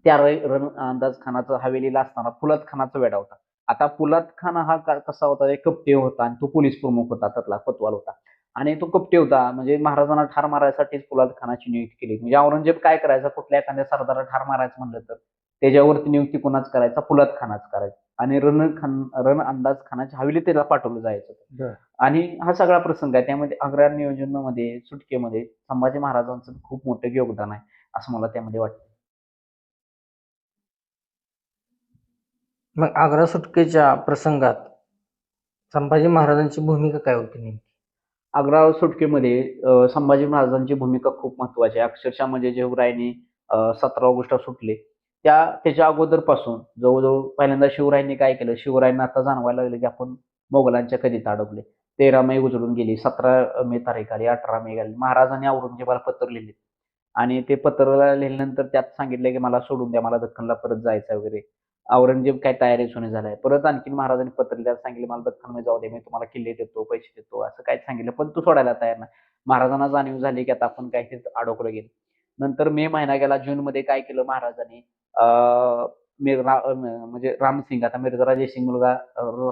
[SPEAKER 2] त्या रण अंदाज खानाचा हवेलीला असताना फुलत खानाचा वेढा होता. आता फुलत खान हा कसा होता एक कपटी होता आणि तो पोलीस प्रमुख होता त्यातला कोतवाल होता आणि तो कपटी होता म्हणजे महाराजांना ठार मारायसाठीच फुलत खानाची नियुक्ती केली. म्हणजे औरंगजेब काय करायचा कुठल्या एखाद्या सरदाराला ठार मारायचं म्हणलं तर त्याच्यावरती नियुक्ती कोणाच करायचा फुलत खानाच करायचा आणि रण अंदाज खानाच्या हवेली त्याला पाठवलं जायचं. आणि हा सगळा प्रसंग आहे त्यामध्ये आग्रा नियोजनामध्ये सुटकेमध्ये संभाजी महाराजांचं खूप मोठं योगदान आहे असं मला त्यामध्ये वाटतं.
[SPEAKER 1] मग आग्रा सुटकेच्या प्रसंगात संभाजी महाराजांची भूमिका काय होती नेमकी?
[SPEAKER 2] आग्रा सुटकेमध्ये संभाजी महाराजांची भूमिका खूप महत्वाची आहे. अक्षरशः म्हणजे शिवरायांनी 17 ऑगस्टला सुटले त्याच्या अगोदरपासून जवळजवळ पहिल्यांदा शिवरायांनी काय केलं शिवरायांना आता जाणवायला लागलं की आपण मोगलांच्या कधीत अडकले. 13 मे उजळून गेली 17 मे तारीख आली 18 मे आली. महाराजांनी औरंगजेबाला पत्र लिहिले आणि ते पत्राला लिहिल्यानंतर त्यात सांगितलं की मला सोडून द्या मला दख्खनला परत जायचं वगैरे. औरंगजेब काय तयारी सुनी झालाय. परत आणखीन महाराजांनी पत्र लिहायला सांगितलं मला दख्खनमध्ये जाऊ दे मी तुम्हाला किल्ले देतो पैसे देतो असं काय सांगितलं पण तू सोडायला तयार नाही. महाराजांना जाणीव झाली की आता आपण काय ते अडकलं गेलं. नंतर मे महिना गेला जूनमध्ये काय केलं महाराजांनी म्हणजे रामसिंग आता मिर्झा जयसिंग मुलगा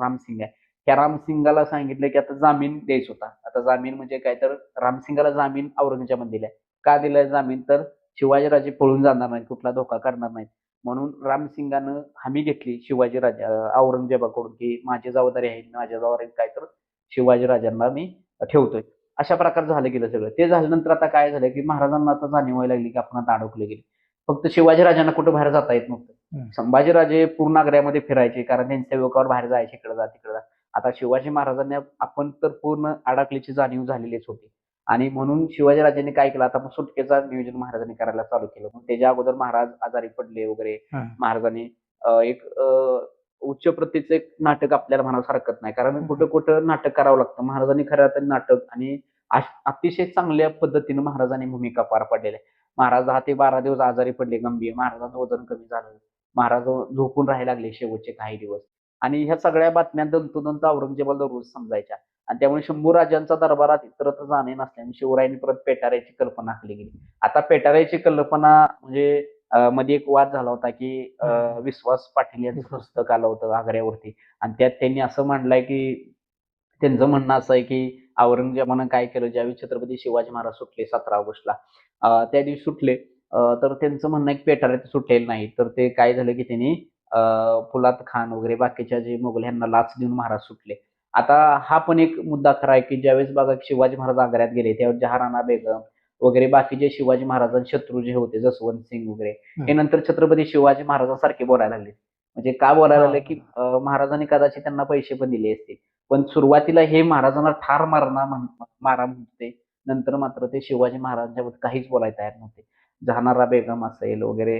[SPEAKER 2] रामसिंग आहे ह्या रामसिंगाला सांगितलं की आता जामीन द्यायचा होता. आता जामीन म्हणजे काय, तर रामसिंगाला जामीन औरंगजेबाने दिलाय. का दिलाय जामीन, तर शिवाजीराजे पळून जाणार नाहीत, कुठला धोका करणार नाहीत. म्हणून रामसिंगानं हमी घेतली औरंगजेबाकडून, की माझी जबाबदारी आहे, माझ्या जबाबदारीत काय, तर शिवाजीराजांना मी ठेवतोय. अशा प्रकारे झालं गेलं सगळं. ते झाल्यानंतर आता काय झालं, की महाराजांना आता जाणीव व्हायला लागली, की आपण आता अडकलो गेले. फक्त शिवाजीराजांना कुठं बाहेर जाता येत नव्हतं. संभाजीराजे पूर्ण आग्र्यामध्ये फिरायचे, कारण त्यांच्या सेवकावर बाहेर जायचे, इकडे जा तिकडे जा. आता शिवाजी महाराजांना आपण तर पूर्ण अडकल्याची जाणीव झालेलीच होती. आणि म्हणून शिवाजीराजांनी काय केलं, आता सुटकेचा नियोजन महाराजांनी करायला चालू केलं. मग त्याच्या अगोदर महाराज आजारी पडले वगैरे. महाराजांनी एक उच्च प्रतीचं एक नाटक आपल्याला म्हणावं हरकत नाही, कारण कुठं कुठं नाटक करावं लागतं. महाराजांनी खऱ्या अर्थाने नाटक आणि अतिशय चांगल्या पद्धतीनं महाराजांनी भूमिका पार पाडलेल्या आहे. महाराज 10 ते 12 दिवस आजारी पडले गंभीर. महाराजांचं वजन कमी झालं. महाराज झोपून राहायला लागले शेवटचे काही दिवस. आणि ह्या सगळ्या बातम्या दंतोदंत औरंगजेबाला रोज समजायच्या. आणि त्यामुळे शंभू राजांच्या दरबारात इतरत्र जाणे नसल्याने शिवरायांनी परत पेटाऱ्याची कल्पना आखली गेली. आता पेटाऱ्याची कल्पना म्हणजे मध्ये एक वाद झाला होता, की विश्वास पाटील यांचं पुस्तक आलं होतं आग्र्यावरती. आणि त्यात त्यांनी असं मांडलंय, की त्यांचं म्हणणं असं आहे, की औरंगजेबानं काय केलं, ज्यावेळी छत्रपती शिवाजी महाराज सुटले 17 ऑगस्टला, त्या दिवशी सुटले, तर त्यांचं म्हणणं आहे, की पेटारे तर सुटलेले नाही. तर ते काय झालं, की त्यांनी फुलात खान वगैरे बाकीच्या जे मुघल ह्यांना लाच देऊन महाराज सुटले. आता हा पण एक मुद्दा खरा आहे, की ज्यावेळेस बघा शिवाजी महाराज आग्र्यात गेले, त्यावेळेस जहाराणा बेगम वगैरे बाकीचे शिवाजी महाराजांचे शत्रू जे होते, जसवंत सिंग वगैरे, हे नंतर छत्रपती शिवाजी महाराजांसारखे बोलायला लागले. म्हणजे का बोलायला लागले, की महाराजांनी कदाचित त्यांना पैसे पण दिले असते. पण सुरुवातीला हे महाराजांना ठार मारा म्हणते. नंतर मात्र ते शिवाजी महाराजांच्याबद्दल काहीच बोलायला तयार नव्हते. जहानारा बेगम असेल वगैरे,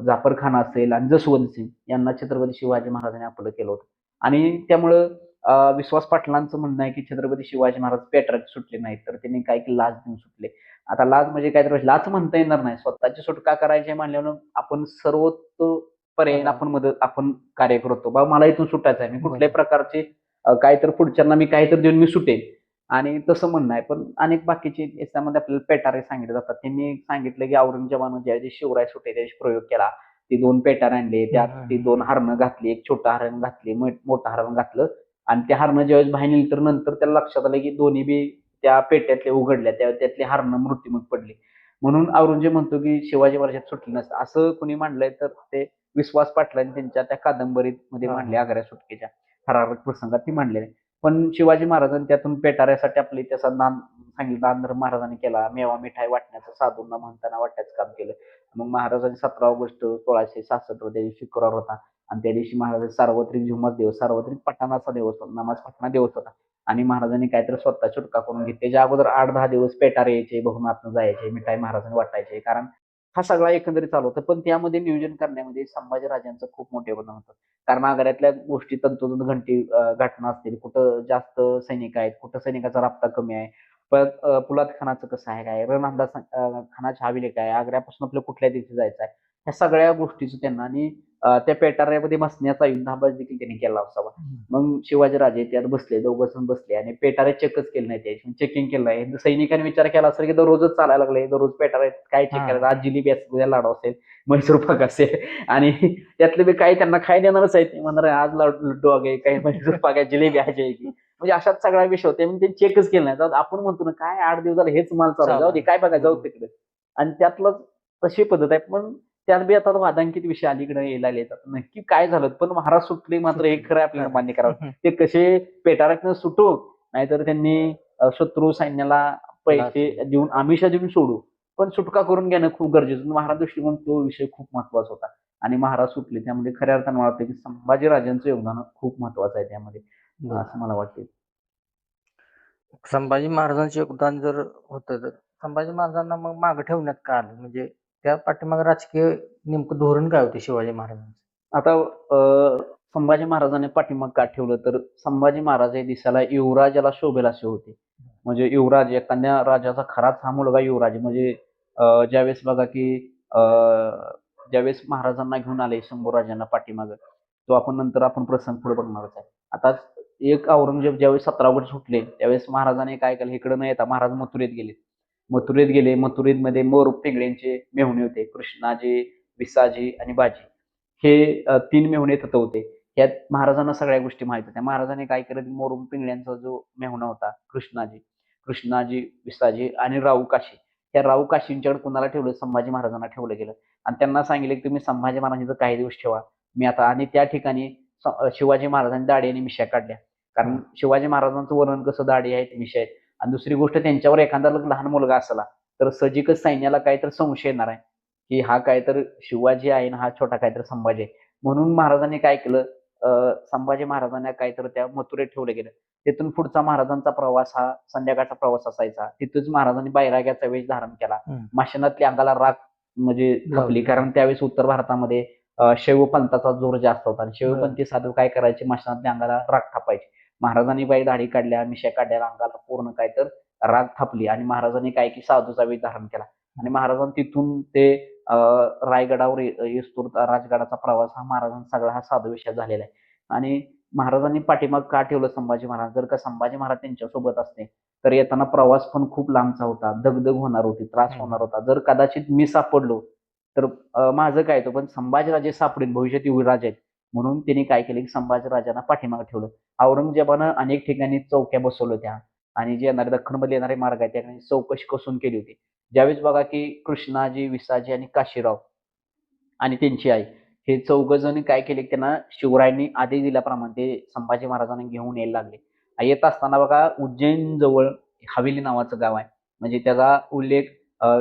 [SPEAKER 2] जाफर खान असेल आणि जसवंत सिंग यांना छत्रपती शिवाजी महाराजांनी आपलं केलं होतं. आणि त्यामुळं विश्वास पाटलांचं म्हणणं आहे, की छत्रपती शिवाजी महाराज पेटरात सुटले नाहीत, तर त्यांनी काय केलं, लाच देऊन सुटले. आता लाच म्हणजे काय, तर लाच म्हणता येणार नाही. स्वतःची सुटका करायची म्हणल्यावर आपण सर्वतोपर्यंत आपण कार्य करतो. बाबा मला इथून सुटायचं आहे. मी कुठल्याही प्रकारचे काहीतरी पुढच्यांना मी काहीतरी देऊन मी सुटेन. आणि तसं म्हणणं आहे. पण अनेक बाकीचे याच्यामध्ये आपल्याला पेटारे सांगितले जातात. त्यांनी सांगितलं, की औरंगजेबानं ज्यावेळी शिवराय सुटे त्यावेळी प्रयोग केला. ते 2 पेटारे आणले. त्यात ती 2 हरणं घातली. एक छोटं हरण घातली, मोठं हरण घातलं. आणि त्या हरणं ज्यावेळेस बाहेर नेली, तर नंतर त्याला लक्षात आलं, की दोन्ही बी त्या पेट्यातल्या उघडल्या. त्यातली हरणं मृत्युमुखी पडली. म्हणून औरंगजेब म्हणतो, की शिवाजी महाराज सुटले नसतं. असं कोणी मांडलंय, तर ते विश्वास पाटलांनी त्यांच्या त्या कादंबरीमध्ये मांडले, आग्रा सुटकेच्या थरारक प्रसंगात ती मांडलेली आहे. पण शिवाजी महाराजांनी त्यातून पेटाऱ्यासाठी आपली त्याचा सांगितलं, दान धर्म महाराजांनी केला. मेवा मिठाई वाटण्याचं साधूंना म्हणताना वाटण्याचं काम केलं. मग महाराजांनी 17 ऑगस्ट 1666 रोजी दिवशी शुक्रवार होता. आणि त्या दिवशी महाराजांचा सार्वत्रिक जुम्माच दिवस, सार्वत्रिक पठाणाचा दिवस, नमाज पठणा दिवस होता. आणि महाराजांनी काहीतरी स्वतः सुटका करून घेतली. त्याच्या अगोदर 8-10 दिवस पेटारे यायचे, बहुमातनं जायचे, मिठाई महाराजांनी वाटायचे. कारण हा सगळा एकंदरीत चालू होता. पण त्यामध्ये नियोजन करण्यामध्ये संभाजीराजांचं खूप मोठे योगदान होतं. कारण आग्र्यातल्या गोष्टी तंतोतंत घटना असतील, कुठं जास्त सैनिक आहेत, कुठं सैनिकाचा राबता कमी आहे. परत पोलाद खानाचं कसं आहे, काय रणहंदा खानाची हवेली काय, आग्र्यापासून आपल्याला कुठल्या दिवशी जायचं आहे, ह्या सगळ्या गोष्टीचं त्यांना. आणि त्या पेटाऱ्यामध्ये बसण्याचा युद्धाभ्यास देखील त्यांनी केला असावा. मग शिवाजीराजे त्यात बसले, दोघं बसले आणि पेटारे चेकच केले नाही, ते चेकिंग केलं नाही. सैनिकांनी विचार केला असेल, की दररोजच चालायला लागले, दररोज पेटारे काय चेक करायचं, आज जिलेबी असेल, उद्या लाडू असेल, म्हैसूर पाक असेल, आणि त्यातले बी काही त्यांना खाय देणारच आहेत. म्हणणार आज लड्डू आहे, काही म्हैसूर पाक आहे, जिलेबी आहे की. म्हणजे अशाच सगळा विषय होते. म्हणजे ते चेकच केलं नाही. आपण म्हणतो ना, काय 8 दिवस झाले हेच माल चालू, जाऊ दे काय बघा, जाऊ तिकडे. आणि त्यातलं तशी पद्धत आहे. पण त्यात बी आता वादांकित विषय अलीकडे यायला येतात. नक्की काय झालं, पण महाराज सुटले मात्र हे खरं आपल्याला मान्य करावं. ते कसे पेटाऱ्यातनं सुटू, नाहीतर त्यांनी शत्रू सैन्याला पैसे देऊन, आमिषा देऊन सोडू. पण सुटका करून घेणं खूप गरजेचं. महाराज दृष्टिकोन तो विषय खूप महत्वाचा होता. आणि महाराज सुटले, त्यामध्ये खऱ्या अर्थानं मला वाटतं, की संभाजीराजांचं योगदान खूप महत्वाचं आहे त्यामध्ये, असं मला वाटतं.
[SPEAKER 1] संभाजी महाराजांचे योगदान जर होतं, तर संभाजी महाराजांना मग मागे ठेवण्यात का आलं? म्हणजे त्या पाठीमागे राजकीय नेमकं धोरण काय होते शिवाजी महाराजांचं?
[SPEAKER 2] आता संभाजी महाराजांनी पाठीमाग का ठेवलं, तर संभाजी महाराज हे दिसायला युवराजाला शोभेल असे होते. म्हणजे युवराज, एखाद्या राजाचा खराच हा मुलगा युवराज. म्हणजे ज्यावेळेस बघा, की ज्यावेळेस महाराजांना घेऊन आले शंभूराजांना पाठीमागं, तो आपण प्रसंग पुढे बघणारच आहे. आता एक औरंगजेब ज्यावेळेस 17 वर्ष सुटले, त्यावेळेस महाराजांनी काय केलं, इकडं न येता महाराज मथुरेत गेले. मथुरेमध्ये मोर पिंगळ्यांचे मेहुणे होते, कृष्णाजी, विसाजी आणि बाजी. हे 3 मेहुणे तिथं होते. यात महाराजांना सगळ्या गोष्टी माहित होत्या. महाराजांनी काय केलं, मोरून पिंगळ्यांचा जो मेहुणा होता कृष्णाजी, विसाजी आणि राऊ काशी, त्या राऊ काशींच्याकडे कुणाला ठेवलं, संभाजी महाराजांना ठेवलं गेलं आणि त्यांना सांगितलं की तुम्ही संभाजी महाराजांचं काही दिवस ठेवा, मी आता. आणि त्या ठिकाणी शिवाजी महाराजांनी दाढी आणि मिश्या काढल्या. कारण शिवाजी महाराजांचं वर्णन कसं, दाढी आहेत, मिश्या आहेत. आणि दुसरी गोष्ट, त्यांच्यावर एखादा लहान मुलगा असला तर सजिकच सैन्याला काहीतरी संशय येणार आहे की हा काहीतरी शिवाजी आहे आणि हा छोटा काहीतरी संभाजी आहे. म्हणून महाराजांनी काय केलं, संभाजी महाराजांना काहीतरी त्या मथुरेत ठेवलं गेलं. तिथून पुढचा महाराजांचा प्रवास हा संध्याकाळचा प्रवास असायचा. तिथूनच महाराजांनी बैराग्याचा वेश धारण केला. माशनातल्या अंगाला राख म्हणजे खपली, कारण त्यावेळेस उत्तर भारतामध्ये शैवपंथाचा जोर जास्त होता आणि शैवपंथी साधू काय करायचे, माशनातल्या अंगाला राख थापायचे. महाराजांनी बाई दाढी काढल्या, मिश्या काढल्या, अंगाला पूर्ण काय तर राग थापली आणि महाराजांनी काय की साधूचा वेश धारण केला आणि महाराजांनी तिथून ते रायगडावर येस्तोर राजगडाचा प्रवास हा महाराजांचा सगळा हा साधू विषय झालेला आहे. आणि महाराजांनी पाठीमाग का ठेवलं संभाजी महाराज, जर का संभाजी महाराज त्यांच्यासोबत असते तर येताना प्रवास पण खूप लांबचा होता, दगदग होणार होती, त्रास होणार होता. जर कदाचित मी सापडलो तर माझं काय तो, पण संभाजीराजे सापडेल, भविष्यात युवराज आहेत, म्हणून त्यांनी काय केलं की संभाजीराजांना पाठीमागे ठेवलं. औरंगजेबानं अनेक ठिकाणी चौक्या बसवल्या होत्या आणि जे येणारे दख्खनमध्ये येणारे मार्ग आहेत त्या चौकशी कसून केली होती. ज्यावेळेस बघा की कृष्णाजी, विसाजी आणि काशीराव आणि त्यांची आई हे चौघजण काय केले, त्यांना शिवरायांनी आदेश दिल्याप्रमाणे ते संभाजी महाराजांना घेऊन यायला लागले. येत असताना बघा उज्जैन जवळ हवेली नावाचं गाव आहे, म्हणजे त्याचा उल्लेख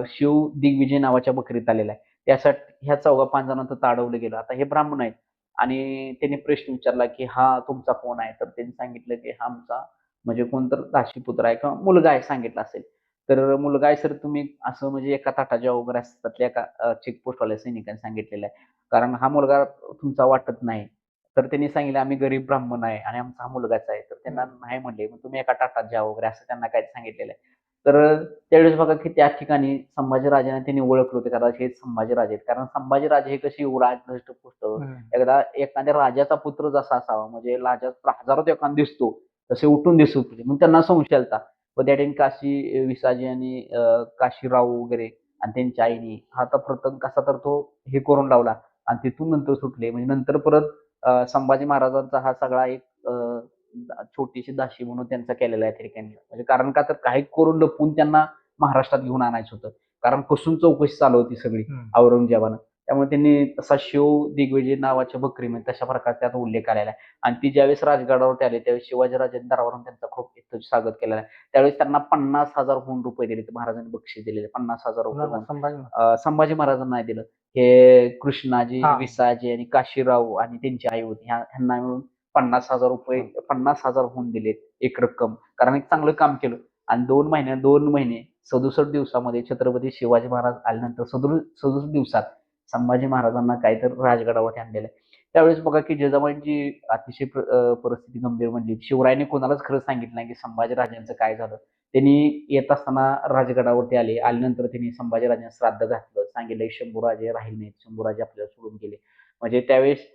[SPEAKER 2] शिव दिग्विजय नावाच्या बकरीत आलेला आहे. त्यासाठी ह्या चौघा 5 जणांचं ताडवलं गेलं. आता हे ब्राह्मण आहेत आणि त्यांनी प्रश्न विचारला की हा तुमचा कोण आहे, तर त्यांनी सांगितलं की हा आमचा म्हणजे कोणतर दाशीपुत्र आहे किंवा मुलगा आहे सांगितलं असेल. तर मुलगा आहे सर तुम्ही, असं म्हणजे एका ताटाच्या वगैरे त्यातल्या एका चेकपोस्टवाल्या सैनिकांनी सांगितलेलं आहे. कारण हा मुलगा तुमचा वाटत नाही. तर त्यांनी सांगितलं आम्ही गरीब ब्राह्मण आहे आणि आमचा हा मुलगाच आहे. तर त्यांना नाही म्हणले, मग तुम्ही एका ताटात जा वगैरे असं त्यांना काय सांगितलेलं आहे. तर त्यावेळेस बघा की त्या ठिकाणी संभाजीराजांना त्यांनी ओळखलं होतं, कदाचित हेच संभाजीराजे आहेत. कारण संभाजीराजे हे कसे युवराज धष्टपुष्ट, एकदा एखाद्या राजाचा पुत्र जसा असावा, म्हणजे राजा हजारोत एखादा दिसतो तसे उठून दिसत होते. मग त्यांना संशय आलता. व त्या ठिकाणी काशी विसाजी आणि काशीराव वगैरे आणि त्यांच्या आईनी हा तर प्रथम कसा तर तो हे करून लावला आणि तिथून नंतर सुटले. म्हणजे नंतर परत संभाजी महाराजांचा हा सगळा एक छोटीशी दासी म्हणून त्यांचा केलेला आहे त्या ठिकाणी. म्हणजे कारण का तर काही करून लपवून त्यांना महाराष्ट्रात घेऊन आणायचं होतं. कारण कसून चौकशी चालू होती सगळी औरंगजेबानं. त्यामुळे त्यांनी तसा शिव दिग्विजय नावाच्या बकरीमध्ये तशा प्रकारे त्यात उल्लेख आलेला आहे. आणि ती ज्यावेळेस राजगडावरती आले त्यावेळेस शिवाजीराजांनी दरबारावरून त्यांचा खूप स्वागत केलेलं आहे. त्यावेळेस त्यांना 50,000 रुपये दिले, महाराजांनी बक्षीस दिलेले 50,000 रुपये. संभाजी महाराजांना नाही दिलं. हे कृष्णाजी, विसाजी आणि काशीराव आणि त्यांची आई होती, ह्यांना मिळून 50,000 रुपये 50,000 होऊन दिलेत एक रक्कम. कारण एक चांगलं काम केलं. आणि 2 महिने 67 दिवसामध्ये छत्रपती शिवाजी महाराज आल्यानंतर 67 दिवसात संभाजी महाराजांना काहीतरी राजगडावरती आणलेलं आहे. त्यावेळेस बघा की जिजाबाईंची अतिशय परिस्थिती गंभीर म्हणजे शिवरायांनी कोणालाच खरं सांगितलं नाही की संभाजीराजांचं काय झालं. त्यांनी येत असताना राजगडावरती आल्यानंतर त्यांनी संभाजीराजांना श्राद्ध घातलं, सांगितलं शंभूराजे राहिले नाहीत, शंभूराजे आपल्याला सोडून गेले. म्हणजे त्यावेळेस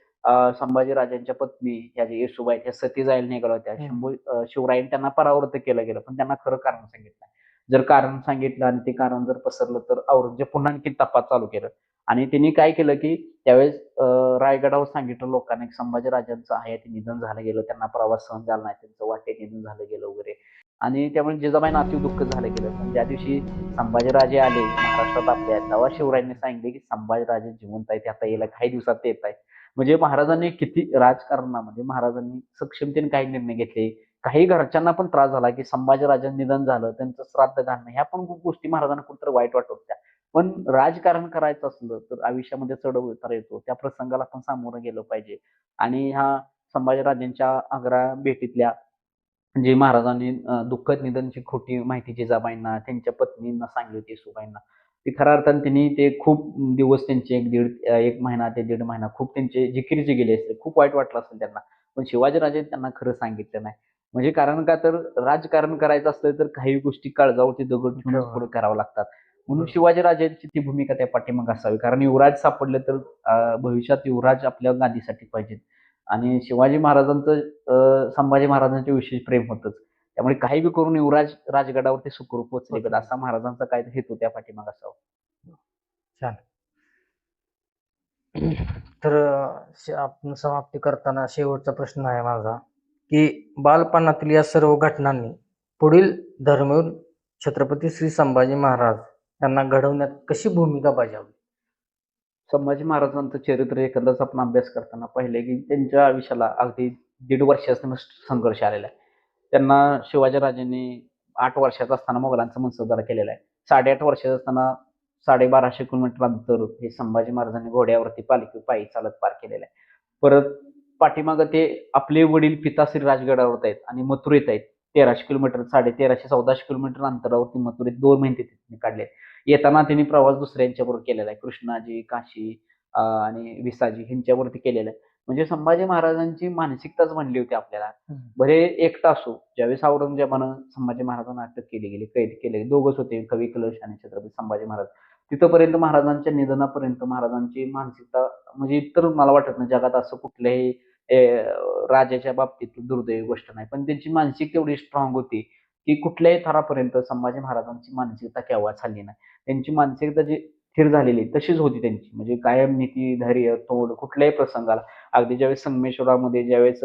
[SPEAKER 2] संभाजीराजांच्या पत्नी ह्या जे येसूबाई त्या सती जायला निघाल्या होत्या. शिवरायांनी त्यांना परावृत्त केलं गेलं, पण त्यांना खरं कारण सांगितलं नाही. जर कारण सांगितलं आणि ते कारण जर पसरलं तर औरंगजेब पुन्हा आणखी तपास चालू केलं. आणि त्यांनी काय केलं की त्यावेळेस रायगडावर सांगितलं लोकांनी संभाजीराजांचं हयाती निधन झालं गेलं, त्यांना प्रवास सहन झाला नाही, त्यांचं वाटेत निधन झालं गेलं वगैरे. आणि त्यामुळे जिजाबाईंना अति दुःख झालं गेलं. पण ज्या दिवशी संभाजीराजे आले महाराष्ट्रात आपल्या, तेव्हा शिवरायांनी सांगितले की संभाजीराजे जिवंत आहेत, आता यायला काही दिवसात ते येत आहेत. म्हणजे महाराजांनी किती राजकारणामध्ये महाराजांनी सक्षमतेने काही निर्णय घेतले. काही घरच्यांना पण त्रास झाला की संभाजीराजांचं निधन झालं, त्यांचं श्राद्ध घालणं, ह्या पण खूप गोष्टी महाराजांना कुठेतरी वाईट वाटत होत्या. पण राजकारण करायचं असलं तर आयुष्यामध्ये चढ उतार येतो, त्या प्रसंगाला आपण सामोरं गेलं पाहिजे. आणि ह्या संभाजीराजांच्या आग्रा भेटीतल्या जे महाराजांनी दुःखद निधनची खोटी माहिती जिजाबाईंना त्यांच्या पत्नींना सांगली होती, येसूबाईंना. ती खऱ्या अर्थाने त्यांनी ते खूप दिवस त्यांचे 1 महिना ते 1.5 महिना खूप त्यांचे जिकिरीचे गेले असते. खूप वाईट वाटलं असेल त्यांना. पण शिवाजीराजे त्यांना खरं सांगितलं नाही. म्हणजे कारण का तर राजकारण करायचं असलं तर काही गोष्टी काळजावरती दगड ठेवूनच पुढे कराव्या लागतात. म्हणून शिवाजीराजांची ती भूमिका त्या पाठीमागे असावी. कारण युवराज सापडले तर भविष्यात युवराज आपल्या गादीसाठी पाहिजेत. आणि शिवाजी महाराजांचं संभाजी महाराजांचे विशेष प्रेम होतंच. त्यामुळे काही बी करून युवराज राजगडावरती सुखरूप पोहोचले पाहिजेत, असा महाराजांचा काय हेतू त्या पाठीमागे असावा.
[SPEAKER 1] छान. तर आपण समाप्ती करताना शेवटचा प्रश्न आहे माझा, की बालपणातील या सर्व घटनांनी पुढील धर्मवीर छत्रपती श्री संभाजी महाराज यांना घडवण्यात कशी भूमिका बजावली?
[SPEAKER 2] संभाजी महाराजांचं चरित्र एकंदरच आपण अभ्यास करताना पाहिले की त्यांच्या आयुष्याला अगदी 1.5 वर्षाचा संघर्ष आलेला आहे. त्यांना शिवाजीराजांनी 8 वर्षाचा असताना मोगलांचा मनसबदार केलेला आहे. 8.5 वर्षाचा असताना 1250 किलोमीटर अंतर हे संभाजी महाराजांनी घोड्यावरती पालखी पायी चालत पार केलेलं आहे. परत पाठीमागं ते आपले वडील पिताश्री राजगडावर आहेत आणि मथुरेत आहेत. 1300 किलोमीटर 1350-1400 किलोमीटर अंतरावरती मथुरेत 2 महिने त्यांनी काढले. येताना त्यांनी प्रवास दुसऱ्यांच्याबरोबर केलेला आहे. कृष्णाजी, काशी आणि विसाजी ह्यांच्यावरती केलेला आहे. म्हणजे संभाजी महाराजांची मानसिकताच बनली होती आपल्याला. भले एकटा असो, ज्यावेळेस औरंगजेबानं संभाजी महाराजांना अटक केली गेली, कैद केले, दोघंच होते, कवी कलश आणि छत्रपती संभाजी महाराज. तिथपर्यंत महाराजांच्या निधनापर्यंत महाराजांची मानसिकता म्हणजे इतर मला वाटत नाही जगात असं कुठल्याही राजाच्या बाबतीत दुर्दैवी गोष्ट नाही. पण त्यांची मानसिकता एवढी स्ट्रॉंग होती, की कुठल्याही थरापर्यंत संभाजी महाराजांची मानसिकता केव्हाच हलली नाही. त्यांची मानसिकता जी स्थिर झालेली तशीच होती त्यांची. म्हणजे कायम नीती, धैर्य, तोड कुठल्याही प्रसंगाला अगदी ज्यावेळेस संगमेश्वरामध्ये ज्यावेळेस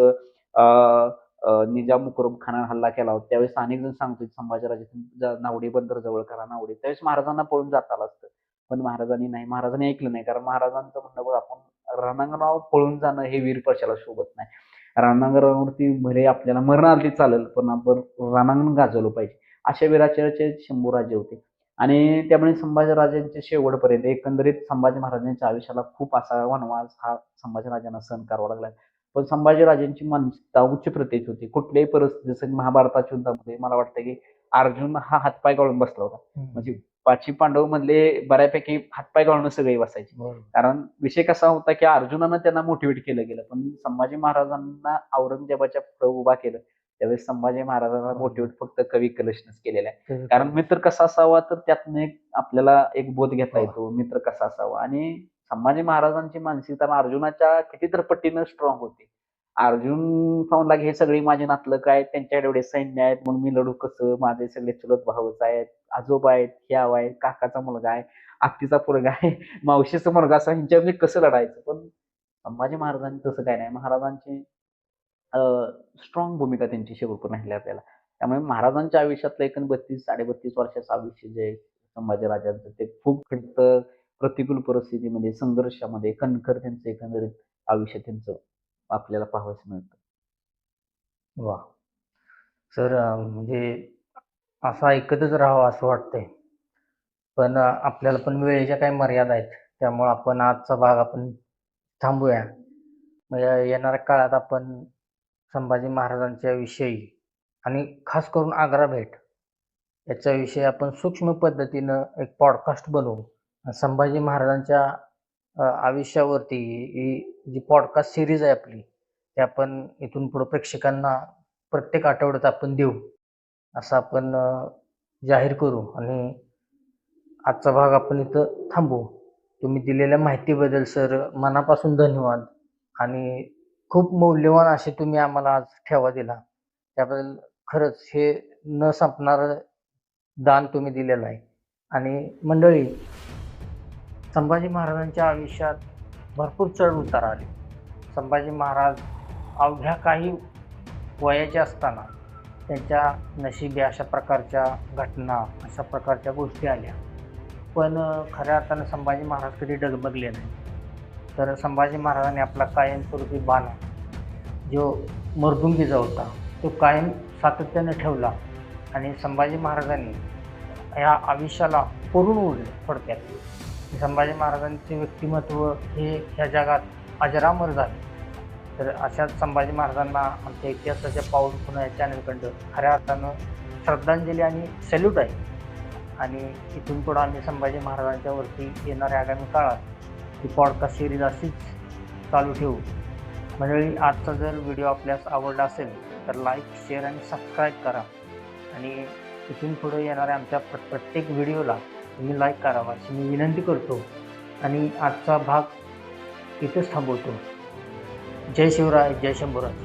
[SPEAKER 2] निजाम मुकरब खानाने हल्ला केला होता, त्यावेळेस अनेक जण सांगत होते संभाजीराजे नावडी बंदर जवळ करा नावडी. त्यावेळेस महाराजांना पळून जाता आलं असतं. पण महाराजांनी नाही, महाराजांनी ऐकलं नाही. कारण महाराजांचं म्हणणं बघ आपण रणांगणावर पळून जाणं हे वीर पक्षाला शोभत नाही. रणांगणावरती भले आपल्याला मरण आलं तरी चालेल, पण आपण रणांगण गाजवलं पाहिजे. अशा वीराचे शंभूराजे होते. आणि त्यामुळे संभाजीराजांच्या शेवटपर्यंत एकंदरीत संभाजी महाराजांच्या आयुष्याला खूप असा वनवास हा संभाजीराजांना सहन करावा लागला. पण संभाजीराजांची मानसिकता उच्च प्रतीची होती. कुठल्याही परिस्थितीत जसं की महाभारताच्या युद्धामध्ये मला वाटतं की अर्जुन हा हातपाय गाळून बसला होता. म्हणजे 5 पांडव मधले बऱ्यापैकी हातपाय गाळून सगळे बसायचे. कारण विषय कसा होता की अर्जुनानं त्यांना मोटिवेट केलं गेलं, पण संभाजी महाराजांना औरंगजेबाच्या पुढे उभा केलं. त्यावेळेस संभाजी महाराजांना मोटिवेट फक्त कवी कलशनच केलेलं आहे. कारण मित्र कसा असावा तर त्यातनं एक आपल्याला एक बोध घेता येतो, मित्र कसा असावा. आणि संभाजी महाराजांची मानसिकता अर्जुनाच्या कितीतरी पटीनं स्ट्रॉंग होती. अर्जुन पाहून लागे हे सगळे माझे नातलग आहेत, त्यांच्याकडे एवढे सैन्य आहेत, मग मी लढू कसं? माझे सगळे चुलत भाऊच आहेत, आजोबा आहेत, ह्याव आहेत, काकाचा मुलगा आहे, आत्तीचा पोरगा आहे, मावशीचा मुलगा असा ह्यांच्यावर कसं लढायचं? पण संभाजी महाराजांनी तसं काय नाही. महाराजांची स्ट्रॉंग भूमिका त्यांची शेवटपर्यंत राहिली आपल्याला. त्यामुळे महाराजांच्या आयुष्यातलं एकूण 32-32.5 वर्षाचं आयुष्य जे आहे संभाजीराजांचं ते खूप प्रतिकूल परिस्थितीमध्ये, संघर्षामध्ये, कणखर त्यांचं एकंदरीत आयुष्य त्यांचं आपल्याला पाहावयास मिळतं.
[SPEAKER 1] वाह! सर म्हणजे असं ऐकतच राहावं असं वाटतंय. पण आपल्याला पण वेळेच्या काही मर्यादा आहेत. त्यामुळं आपण आजचा भाग आपण थांबवूया. मग येणाऱ्या काळात आपण संभाजी महाराजांच्या विषयी आणि खास करून आग्रा भेट याच्याविषयी आपण सूक्ष्म पद्धतीनं एक पॉडकास्ट बनवू. संभाजी महाराजांच्या आयुष्यावरती ही जी पॉडकास्ट सिरीज आहे आपली, ते आपण इथून पुढं प्रेक्षकांना प्रत्येक आठवड्यात आपण देऊ, असं आपण जाहीर करू. आणि आजचा भाग आपण इथं थांबवू. तुम्ही दिलेल्या माहितीबद्दल सर मनापासून धन्यवाद. आणि खूप मौल्यवान असे तुम्ही आम्हाला आज ठेवा दिला. त्याबद्दल खरंच हे न संपणारं दान तुम्ही दिलेलं आहे. आणि मंडळी, संभाजी महाराजांच्या आयुष्यात भरपूर चढ-उतार आले. संभाजी महाराज अवघ्या काही वयाचे असताना त्यांच्या नशिबी अशा प्रकारच्या घटना, अशा प्रकारच्या गोष्टी आल्या. पण खऱ्या अर्थानं संभाजी महाराज कधी डगमगले नाही. तर संभाजी महाराजांनी आपला कायमस्वरूपी बाणा जो मर्दुंगीचा होता तो कायम सातत्यानं ठेवला. आणि संभाजी महाराजांनी या आयुष्याला पुरून उरले. थोडक्यात संभाजी महाराजांचे व्यक्तिमत्व हे ह्या जगात अजरामर झाले. तर अशाच संभाजी महाराजांना आमच्या इतिहासाच्या पाऊल खुणा या चॅनलकडं खऱ्या अर्थानं श्रद्धांजली आणि सॅल्यूट आहे. आणि इथून पुढं आम्ही संभाजी महाराजांच्यावरती येणाऱ्या आगामी काळात ही पॉडकास्ट सिरीज अशीच चालू ठेवू. मंडळी, आजचा जर व्हिडिओ आपल्यास आवडला असेल तर लाईक, शेअर आणि सबस्क्राईब करा. आणि इथून पुढे येणाऱ्या आमच्या प्रत्येक व्हिडिओला तुम्ही लाईक करावा अशी मी विनंती करतो. आणि आजचा भाग इथेच थांबवतो. जय शिवराय, जय शंभूराज.